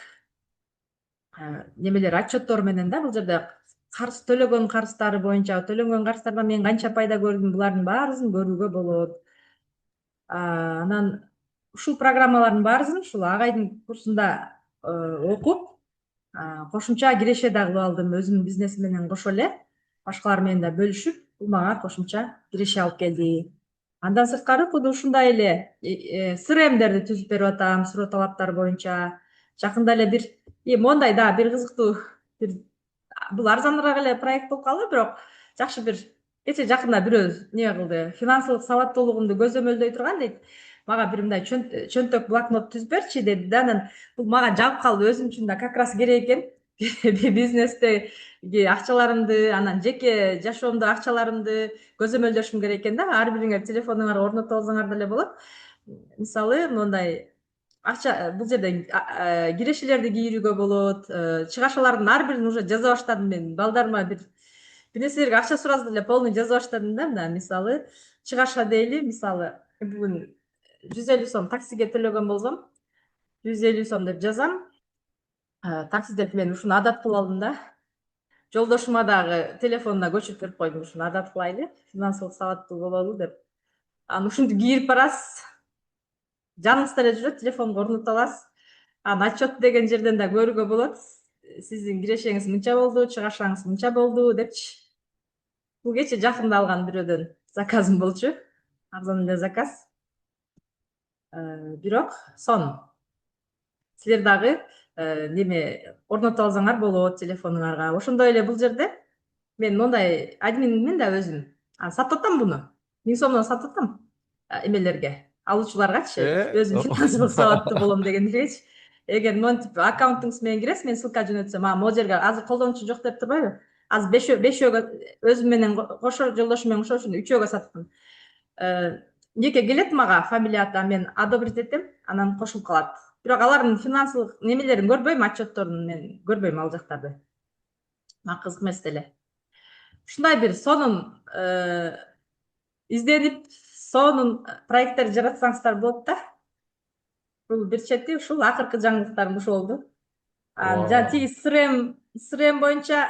немелер отчеттор менен да, бул жерде карыз төлөгөн карыздары боюнча, төлөнгөн карыздардан мен канча пайда көрдүм, булардын баарысын көрүүгө болот. Анан ушул программалардын баарысын ушул агайдын курсунда окуп, кошумча киреше да кылып алдым, өзүмдүн бизнесим менен кошо эле, башкалар менен да бөлүшүп, бул мага кошумча киреше алып келди. Андан сырткары куду ушундай эле CRM'дерди түзүп берип атам, суроо талаптар боюнча. Жакында эле бир мондай да бир кызыктуу бул арзаныраак эле проект болуп калды, бирок жакшы бир кечээ жакында бирөө неме кылды, финансылык сабаттуулугумду көзөмөлдөй турган дейт. Мага бир мындай чөнтөк блокнот түзүп берчи деди да, анан бул мага жагып калды, өзүм үчүн да как раз керек экен. бизнестеги акчаларымды, анан жеке жашоомдо акчаларымды көзөмөлдөшүм керек экен да. Ар бириңер телефонуңарга орнотуп алсаңар деле болот. Мисалы, мындай акча бул жерде кирешелерди кийүүгө болот. Чыгашалардын ар бирин уже жаза баштадым мен. Балдарыма бир нерселерге акча сураса деле полный жаза баштадым да. Мына мисалы, чыгаша дейли, мисалы, бүгүн 150 сом таксиге төлөгөн болсом, 150 сом деп жазам. Таксиде мен ушуну адат кылып алдым да. Жолдошума дагы телефонуна көчүрүп берип койдум, ушуну адат кылайлы, финансылык сабаттуу бололу деп. Анан ушинтип кийирип барасыз, жаныңызда эле жүрөт, телефонго орнотуп аласыз. Анан отчет деген жерден да көрүүгө болот. Сиздин кирешеңиз мынча болду, чыгашаңыз мынча болду депчи. Бул кече жакында алган бирөөдөн заказым болчу. Арзан эле заказ. Бирок сон. Силер дагы неме орнотуп алсаңар болот телефонуңарга. Ошондой эле бул жерде мен мондай админмин да өзүм. Сатып атам буну. 1000 сомдон сатып атам эмелерге, алуучуларгачы, өзүм финансылык сабаттуу болом дегендегичи. Эгер монтип аккаунтуңуз менен киресиз, мен ссылка жөнөтсөм, могу жерге азыр колдонуучу жок деп турбайбы? Азыр 5-өөгө өзүм менен кошо, жолдошум менен кошо ушуну 3-өөгө сатыптым. Жеке келет мага фамилия аты, мен одобрить этем, анан кошулуп калат. Бирок алардын финансылык немелерин көрбөйм, отчетторун мен көрбөйм ал жактарды. Мага кызык эмес деле. Ушундай бир сонун изденип, сонун проекттер жаратсаңыздар болот да. Бул бир чети ушул акыркы жаңылыктарым ушул болду. Жана тиги СРМ боюнча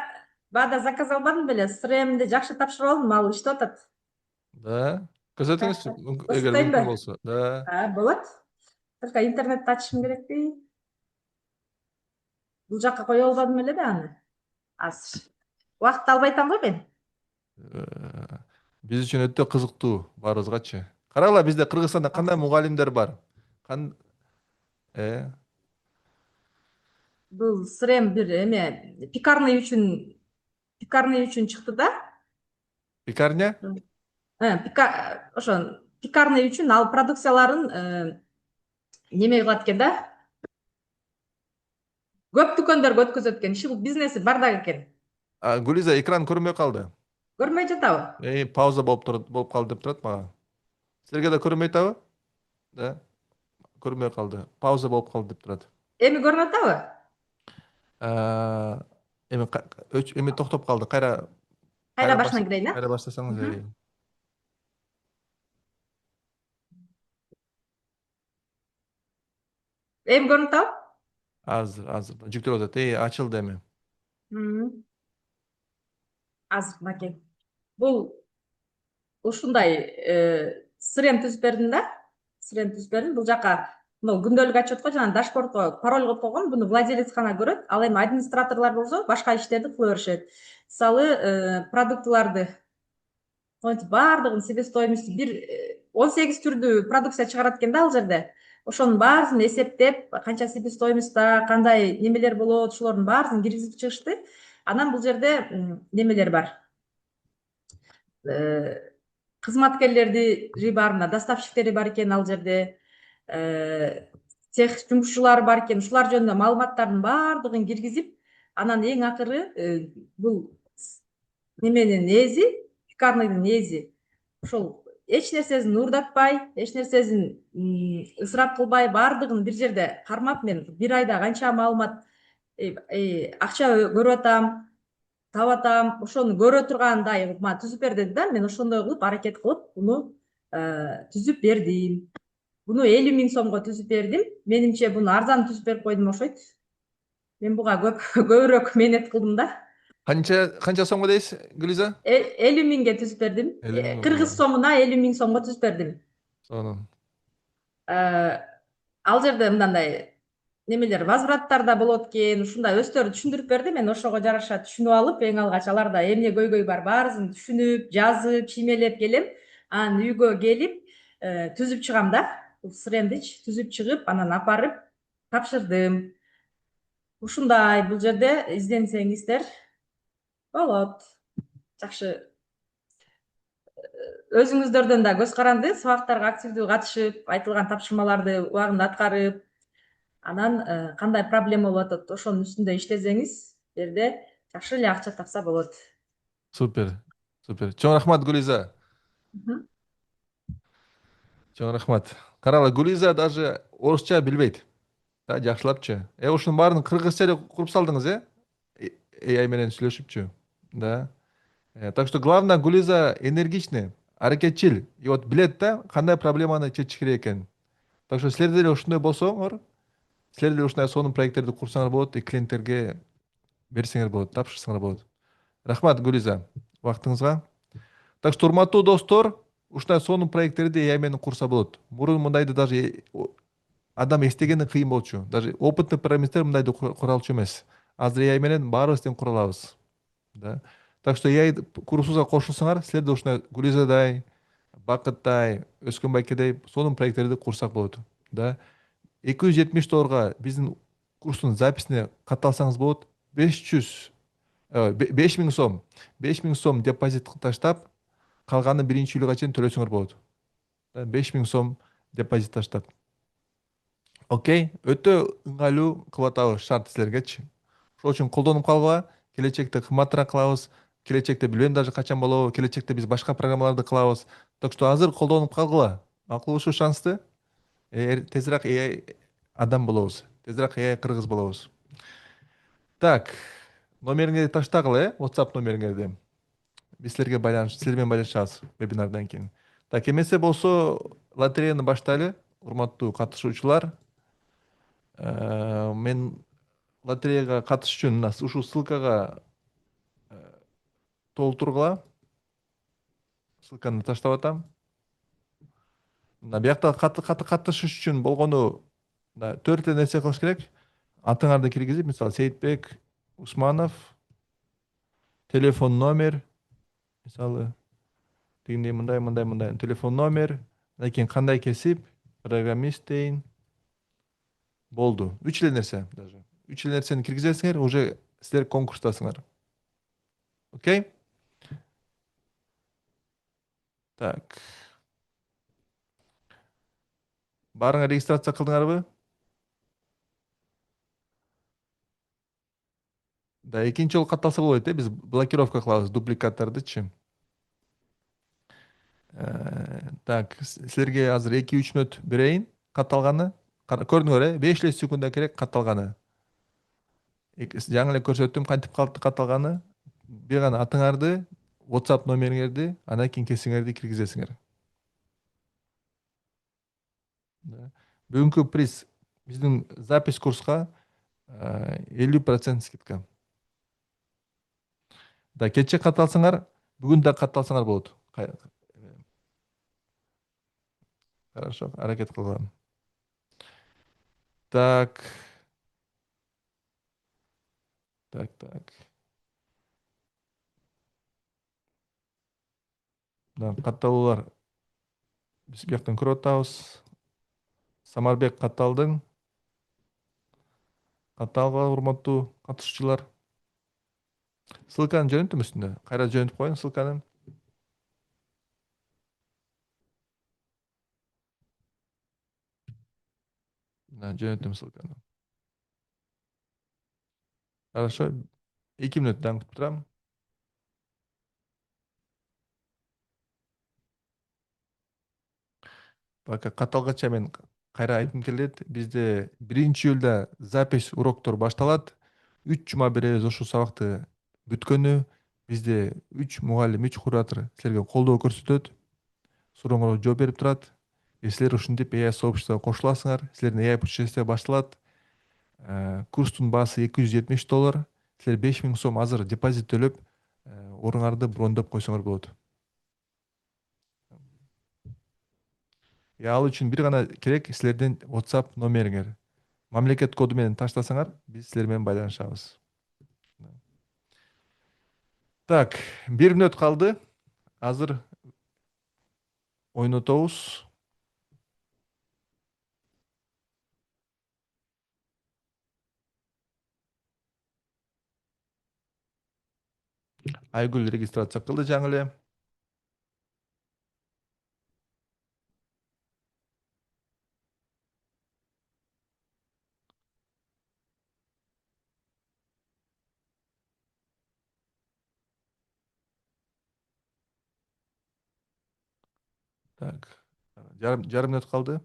баада заказ албадым беле, СРМди жакшы тапшырып алдым, ал иштеп атат. Да. Көрсөтүңүзчү, эгер Көрсөтөйүнбү? мүмкүн болсо. Да. Болот. Только интернетти ачышым керекпи? Бул жакка кое албадым эле да аны. Азыр убакыт албай атам го мен. Биз үчүн өтө кызыктуу баарыбызгачы. Карагыла, бизде Кыргызстанда кандай мугалимдер бар? Бул СРМ бир эме пекарный үчүн чыкты да. Пекарня? Ошо пекарный үчүн ал продукцияларын неме кылат экен да. Көп дүкөндөргө өткөзөт экен. Ушул бизнеси бардак экен. Гулиза, экран көрмөй калды. Көрмөй жатабы? Пауза болуп калды деп турат мага. Силерге да көрмөй атабы? Да. Көрмөй калды. Пауза болуп калды деп турат. Эми көрүнүп атабы? Эми токтоп калды. Кайра башынан кирейин, Кайра баштасаңыз. Эми көрүнүп атабы? Азыр жүктөлүп атат. Ачылды эми. Азыр мынакей. Бул ушундай СРМ түзүп бердим да. СРМ түзүп бердим. Бул жака мына күндөлүк отчетко жана дашбордко пароль коюп койгом. Буну владелец гана көрөт. Ал эми администраторлор болсо башка иштерди кыла беришет. Мисалы, продуктыларды баардыгын себестоимость бир 18 түрдүү продукция чыгарат экен да ал жерде. Ошонун баарысын эсептеп, канча себестоимостта, кандай немелер болот, ошолордун баарысын киргизип чыгышты. Анан бул жерде немелер бар. Кызматкерлерди бар, мына доставщиктери бар экен ал жерде. Цех жумушчулары бар экен. Ушулар жөнүндө маалыматтардын баардыгын киргизип, анан эң акыры бул неменин эзи, пекарныйдын эзи. Ошол эч нерсесин уурдатпай, эч нерсесин ысырап кылбай, баардыгын бир жерде кармап, мен бир айда канча маалымат акча көрүп атам, таап атам, ошону көрө тургандай мага түзүп бер деди да. Мен ошондой кылып аракет кылып буну түзүп бердим. Буну 50 000 сомго түзүп бердим. Менимче буну арзан түзүп берип койдум окшойт. Мен буга көбүрөөк мээнет кылдым да. Канча сомго дейсиз, Гүлиза? 50 000ге түзүп бердим. Кыргыз сомуна 50 000 сомго түзүп бердим. Сонун. Ал жерде мындай немелер, возвраттар да болот экен. Ушундай өздөрү түшүндүрүп берди. Мен ошого жараша түшүнүп алып, эң алгач аларда эмне көйгөй бар баарысын түшүнүп, жазып, чимелеп келем. Анан үйгө келип түзүп чыгам да. СРМдичи түзүп чыгып, анан апарып тапшырдым. Ушундай бул жерде изденсеңиздер болот. Жакшы. Өзүңүздөрдөн да көз каранды, сабактарга активдүү катышып, айтылган тапшырмаларды убагында аткарып, анан кандай проблема болуп атат, ошонун үстүндө иштесеңиз жерде жакшы эле акча тапса болот. Супер. Супер. Чоң рахмат, Гулиза. Чоң рахмат. Каралы, Гулиза даже орусча билбейт. Да, жакшылапчы. Ушунун баарын кыргызча эле куруп салдыңыз, AI менен сүйлөшүпчү. Да. Так что главное, Гулиза энергичный, аракетчил. И вот билет да, кандай проблеманы чечиш керек экенин. Так что силер деле ушундай болсоңор, силер деле ушундай сонун проекттерди курсаңар болот, и клиенттерге берсеңер болот, тапшырсаңар болот. Рахмат, Гулиза, убактыңызга. Так что урматтуу достор, ушундай сонун проекттерди AI менен курса болот. Мурун мындайды даже адам эстегени кыйын болчу. Даже опытный программисттер мындайды кура алчу эмес. Азыр AI менен баарыбыз тең кура алабыз. Да. Так что AI курсубузга кошулсаңар, силер да ушундай Гулизадай, Бакыттай, Өскөн байкедей сонун проекттерди курсак болот. Да. $270 биздин курстун записине катталсаңыз болот. 5000 сом. 5000 сом депозит таштап, калганын биринчи июлга чейин төлөсөңөр болот. 5000 сом депозит таштап. Окей, өтө ыңгайлуу кылып атабыз шарт силергечи. Ошол үчүн колдонуп калгыла, келечекте кымбатыраак кылабыз, келечекте билбейм даже качан болобу, келечекте биз башка программаларды кылабыз. Так что азыр колдонуп калгыла. Макул ушул шансты. Тезирээк AI адам болобуз. Тезирээк AI кыргыз болобуз. Так, номериңерди таштагыла, WhatsApp номериңерди. Биз силер менен байланышабыз вебинардан кийин. Так, эмесе болсо, лотереяны баштайлы, урматтуу катышуучулар. Мен лотереяга катышыш үчүн ушул ссылкага толтургула. Ссылканы таштап атам. Биякта катышыш үчүн болгону 4 нерсе кылыш керек. Атыңарды киргизип, мисалы Сейитбек Усманов, телефон номер, мисалы тигиндей мындай телефон номер, андан кийин кандай кесип, программист дейин. Болду. 3 эле нерсе даже. 3 эле нерсени киргизесиңер, уже силер конкурстасыңар. Окей? Так. Баарыңар регистрация кылдыңарбы? Да, экинчи жолу катталса болот, биз блокировка кылабыз дубликаттардычы. Так, силерге азыр 2-3 мүнөт берейин катталганы. Көрдүңөр, 5 эле секунда керек катталганы. Жаңы эле көрсөттүм кантип катталганы. Бир гана атыңарды, WhatsApp номериңерди, андан кийин кесиңерди киргизесиңер. Бүгүнкү приз биздин запись курска 50% скидка. Да, кече катталсаңар, бүгүн да катталсаңар болот. Хорошо, аракет кылгам. Так. Да, катталуулар биз бияктан көрүп атабыз. Самарбек катталдың. Катталгыла, урматтуу катышуучулар. Ссылканы жөнөттүм үстүндө. Кайра жөнөтүп коюң ссылканы. Жөнөттүм ссылканы. Хорошо. 2 мүнөт дам күтүп турам. Пока катталганча мен кайра айткым келет. Бизде 1-июлда запись уроктор башталат. 3 жума беребиз ушул сабакты бүткөнү. Бизде 3 мугалим, 3 куратор силерге колдоо көрсөтөт. Сурооңорго жооп берип турат. Силер ушинтип AI сообществого кошуласыңар. Силердин AI путешествие башталат. Курстун баасы $270. Силер 5000 сом азыр депозит төлөп, орунуңарды брондоп койсоңор болот. Ал үчүн бир гана керек силердин WhatsApp номериңер. Мамлекет коду менен таштасаңар, биз силер менен байланышабыз. Так, 1 мүнөт калды. Азыр ойнотобуз. Айгүл регистрация кылды жаңы эле. Так. Жарым мүнөт калды.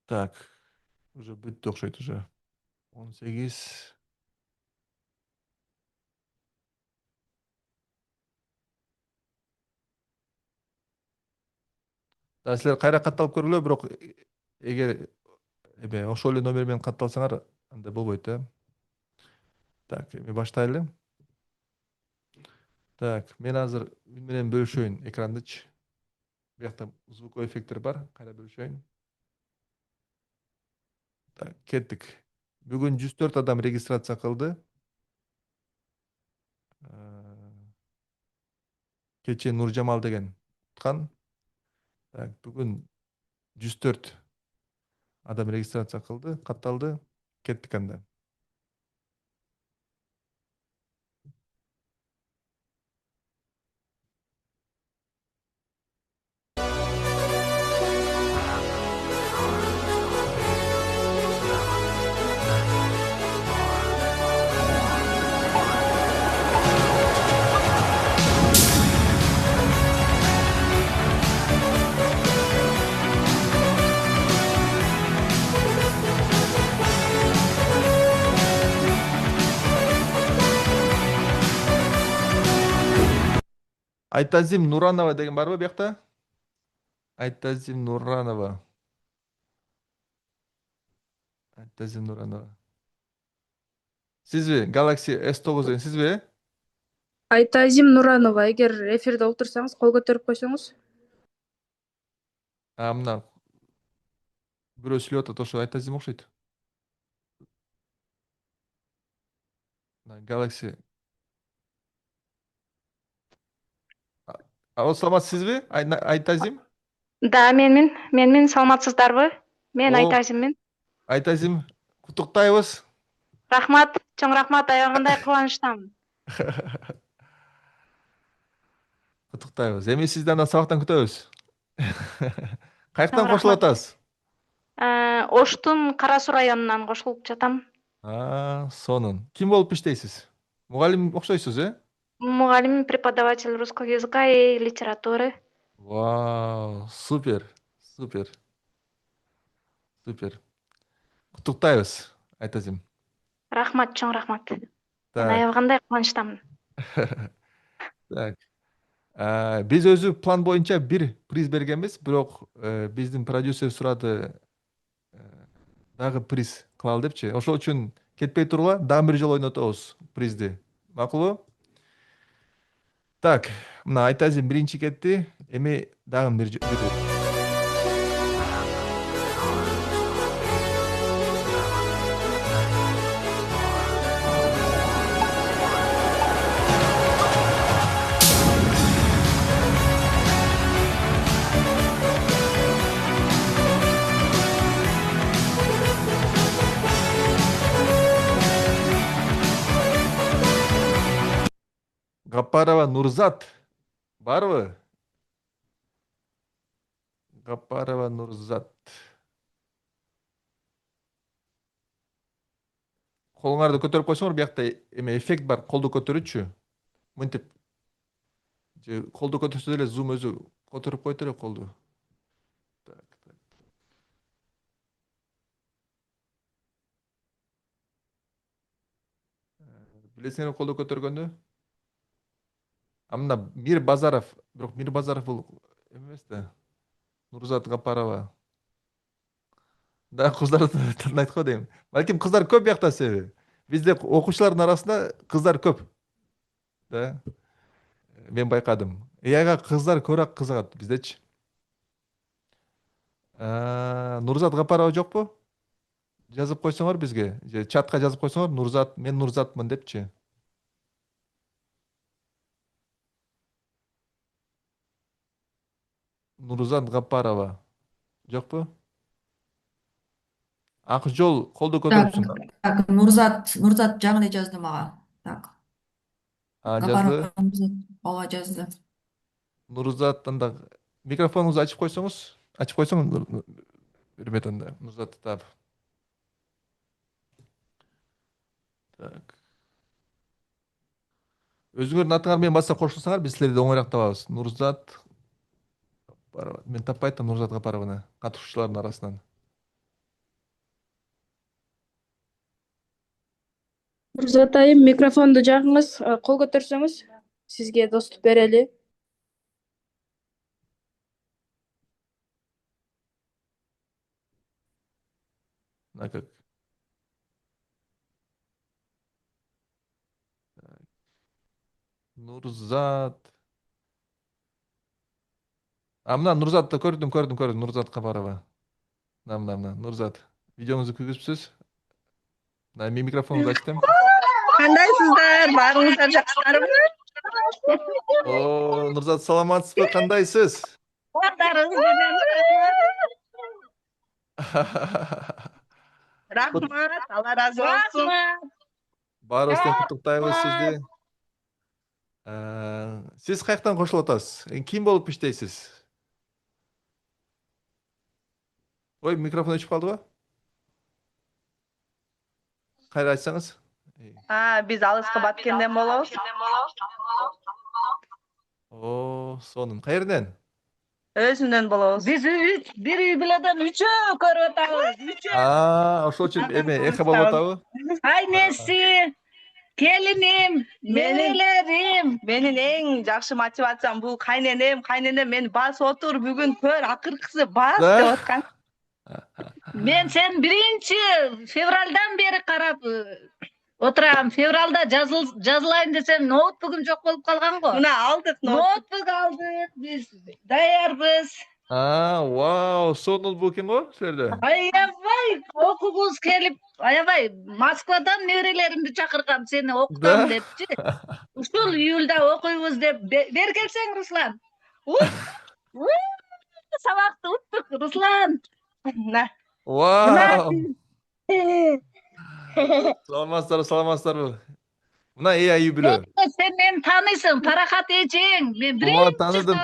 Так. Уже бүтті окшойт уже. 18. Да, силер кайра катталып көргүлө, бирок эгер ошол эле номер менен катталсаңар, андай болбойт, э. Так, эми баштайлы. Так, мен азыр үн менен бөлүшөйүн экрандычы. Биякта звуковой эффекттер бар, кайра бөлүшөйүн. Так, кеттик. Бүгүн 104 адам регистрация кылды. Кече Нуржамал деген уткан. Так, бүгүн 104 адам регистрация кылды, катталды. Кеттик анда. Айтазим Нуранова деген барбы биякта? Айтазим Нуранова. Айтазим Нуранова. Сизби? Galaxy S9 деген сизби? Айтазим Нуранова, эгер эфирде отурсаңыз кол көтөрүп койсоңуз. Мына бирөө сүйлөп атат, ошо Айтазим окшойт. Galaxy. Ал саламатсыз сизби? Айтазим? Да, менмин, саламатсыздарбы? Мен Айтазиммин. Айтазим, куттуктайбыз. Рахмат, чоң рахмат, аябагандай кубанычтамын. Куттуктайбыз. Эми сизди анда сабактан күтөбүз. Каяктан кошулуп атасыз? Оштун Кара Суу районунан кошулуп жатам. Сонун. Ким болуп иштейсиз? Мугалим окшойсуз, э? Мугалим, преподаватель русского языка и литературы. Вау, супер, супер. Супер. Куттуктайбыз, Айтазим. Рахмат, чоң рахмат. Мен Так. аябагандай кубанычтамын. Так. Биз өзү план боюнча бир приз бергенбиз, бирок биздин продюсер сурады, дагы приз кылалы депчи. Ошол үчүн кетпей тургула, дагы бир жолу ойнотобуз призди. Макулбу? Так, мына Айтазим биринчи кетти. Эми дагы бир Гапарова Нурзат барбы? Гапарова Нурзат. Колуңарды көтөрүп койсоңор, биякта эме эффект бар, колду көтөрүүчү. Мынтип. Же колду көтөрсө эле зум өзү көтөрүп койот эле колду. Так. Билесиңерби колду көтөргөндү? Мына Мир Базаров, бирок Мир Базаров бул эмес да. Нурзат Гапарова. Да, кыздарды айтко дейм. Балким кыздар көп биякта себеби. Бизде окуучулардын арасында кыздар көп. Да. Мен байкадым. Ага кыздар көбүрөөк кызыгат биздечи. Нурзат Гапарова жокпу? Жазып койсоңор бизге, же чатка жазып койсоңор, Нурзат, мен Нурзатмын депчи. Нурзат Гапарова. Жокпу? Ак жол колду көтөрүпсүң. Так, Нурзат жаңы эле жазды мага. Так. жазды. Ооба жазды. Нурзат анда микрофонуңузду ачып койсоңуз, ачып койсоң Үрмет анда Нурзат тап. Так. Өзүңөрдүн атыңар менен басса кошулсаңар, биз силерди оңоюраак табабыз. Нурзат Капарова. Мен таппай аттым Нурзат Капарованы катышуучулардын арасынан. Нурзат айым, микрофонду жагыңыз, кол көтөрсөңүз, сизге доступ берели. Как? Нурзат. Мына Нурзатты көрдүм. Нурзат Капарова. Мына Нурзат. Видеоңузду көргүзүпсүз. Мен микрофонду ачтым. Кандайсыздар? Баарыңыздар жакшыларбы? О, Нурзат, саламатсызбы? Кандайсыз? Кубаттарыңыз менен. Рахмат, Алла разы болсун. Баарыбыздан куттуктайбыз сизди. Сиз каяктан кошулуп атасыз? Ким болуп иштейсиз? Ой, микрофон өчүп калдыбы? Кайра айтсаңыз. Биз алыскы Баткенден болобуз. О, сонун. Каерден? Өзүмдөн болобуз. Биз бир үй бүлөдөн үчөө көрүп атабыз. Ошол үчүн эхо болуп атабы? Кайнеси, келиним, нерелерим. Менин эң жакшы мотивациям бул кайненем мени басып отур, бүгүн көр, акыркысы бас деп аткан. Мен сен 1-февралдан бери карап отурам. Февралда жазылайын десем, ноутбугум жок болуп калган го. Мына алдык ноутбук алдык, биз даярбыз. Вау, сонун ноутбук экен го силерде. Аябай окугуз келип, аябай Москвадан нерелеримди чакыргам, сени окутам депчи. Ушул июлда окуйбуз деп бер келсең, Руслан. Сабакты уттук, Руслан. Вау. Саламатсыздарбы? Мына үй бүлө. Сен мени тааныйсың, Парахат эжең. Мен таныдым.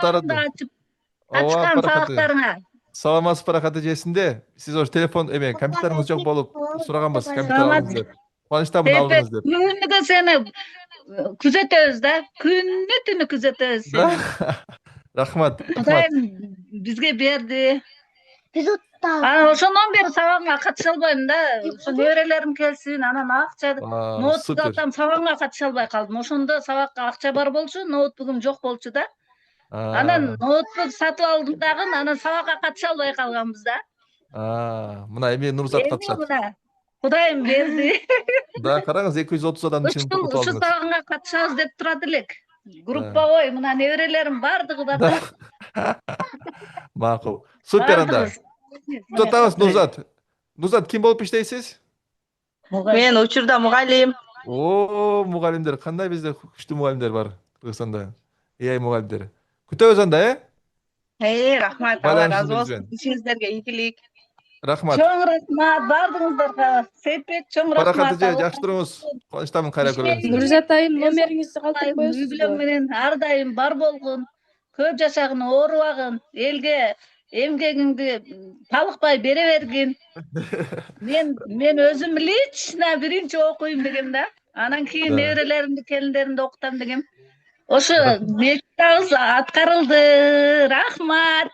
Ачкан сабактарыңа. Саламатсыз Парахат эжесинде. Сиз ошо телефон компьютериңиз жок болуп сураганбыз, компьютер алдыңыз деп. Кубанычтамын алдыңыз деп. Күнү да сени күзөтөбүз да. Күнү түнү күзөтөбүз сени. Рахмат. Кудайым бизге берди. Ошондон бери сабагыңа катыша албайм да. Ошо неберелерим келсин, анан акча ноутбук алсам сабагыңа катыша албай калдым. Ошондо сабакка акча бар болчу, ноутбугум жок болчу да. Анан ноутбук сатып алдым дагы, анан сабакка катыша албай калганбыз да. Мына эми Нурзат катышат. Кудайым берди. Да, караңыз, 230 адамдын ичинен Ушул сабагыңа катышабыз деп турат элек. Группа мына неберелерим бардыгы бар. Макул. Супер анда. Тотабыз Нурзат. Нурзат, ким болуп иштейсиз? Мен учурда мугалим. О, мугалимдер. Кандай бизде күчтүү мугалимдер бар Кыргызстанда. AI мугалимдер. Күтөбүз анда, Рахмат, Алла разы болсун. Ишиңиздерге ийгилик. Рахмат. Чоң рахмат, бардыгыңыздарга. Сейитбек, чоң рахмат. Парахат эже, жакшы туруңуз. Кубанычтамын кайра көргөнүңүзгө. Нурзат айым, номериңизди калтырып коесузбу? Үй бүлөм менен ар дайым бар болгун. Көп жашагын, оорубагын, элге эмгегиңди талыкпай бере бергин. Мен өзүм лично биринчи окуйм дегем да. Анан кийин неберелеримди, келиндеримди окутам дегем. Ошо мечтабыз аткарылды. Рахмат.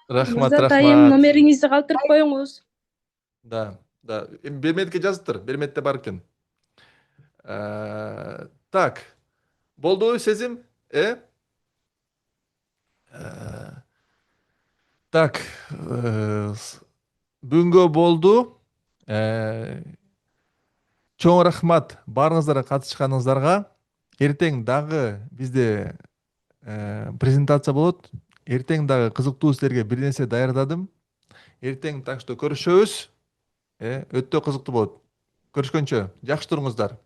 Нурзат айым, номериңизди калтырып коюңуз. Да. Берметке жазыптыр. Берметте бар экен. Так. Болду сезим? Так. Бүгүнгө болду. Чоң рахмат баарыңыздарга катышканыңыздарга. Эртең дагы бизде презентация болот. Эртең дагы кызыктуу силерге бир нерсе даярдадым. Эртең так что көрүшөбүз. Өтө кызыктуу болот. Көрүшкөнчө, жакшы туруңуздар.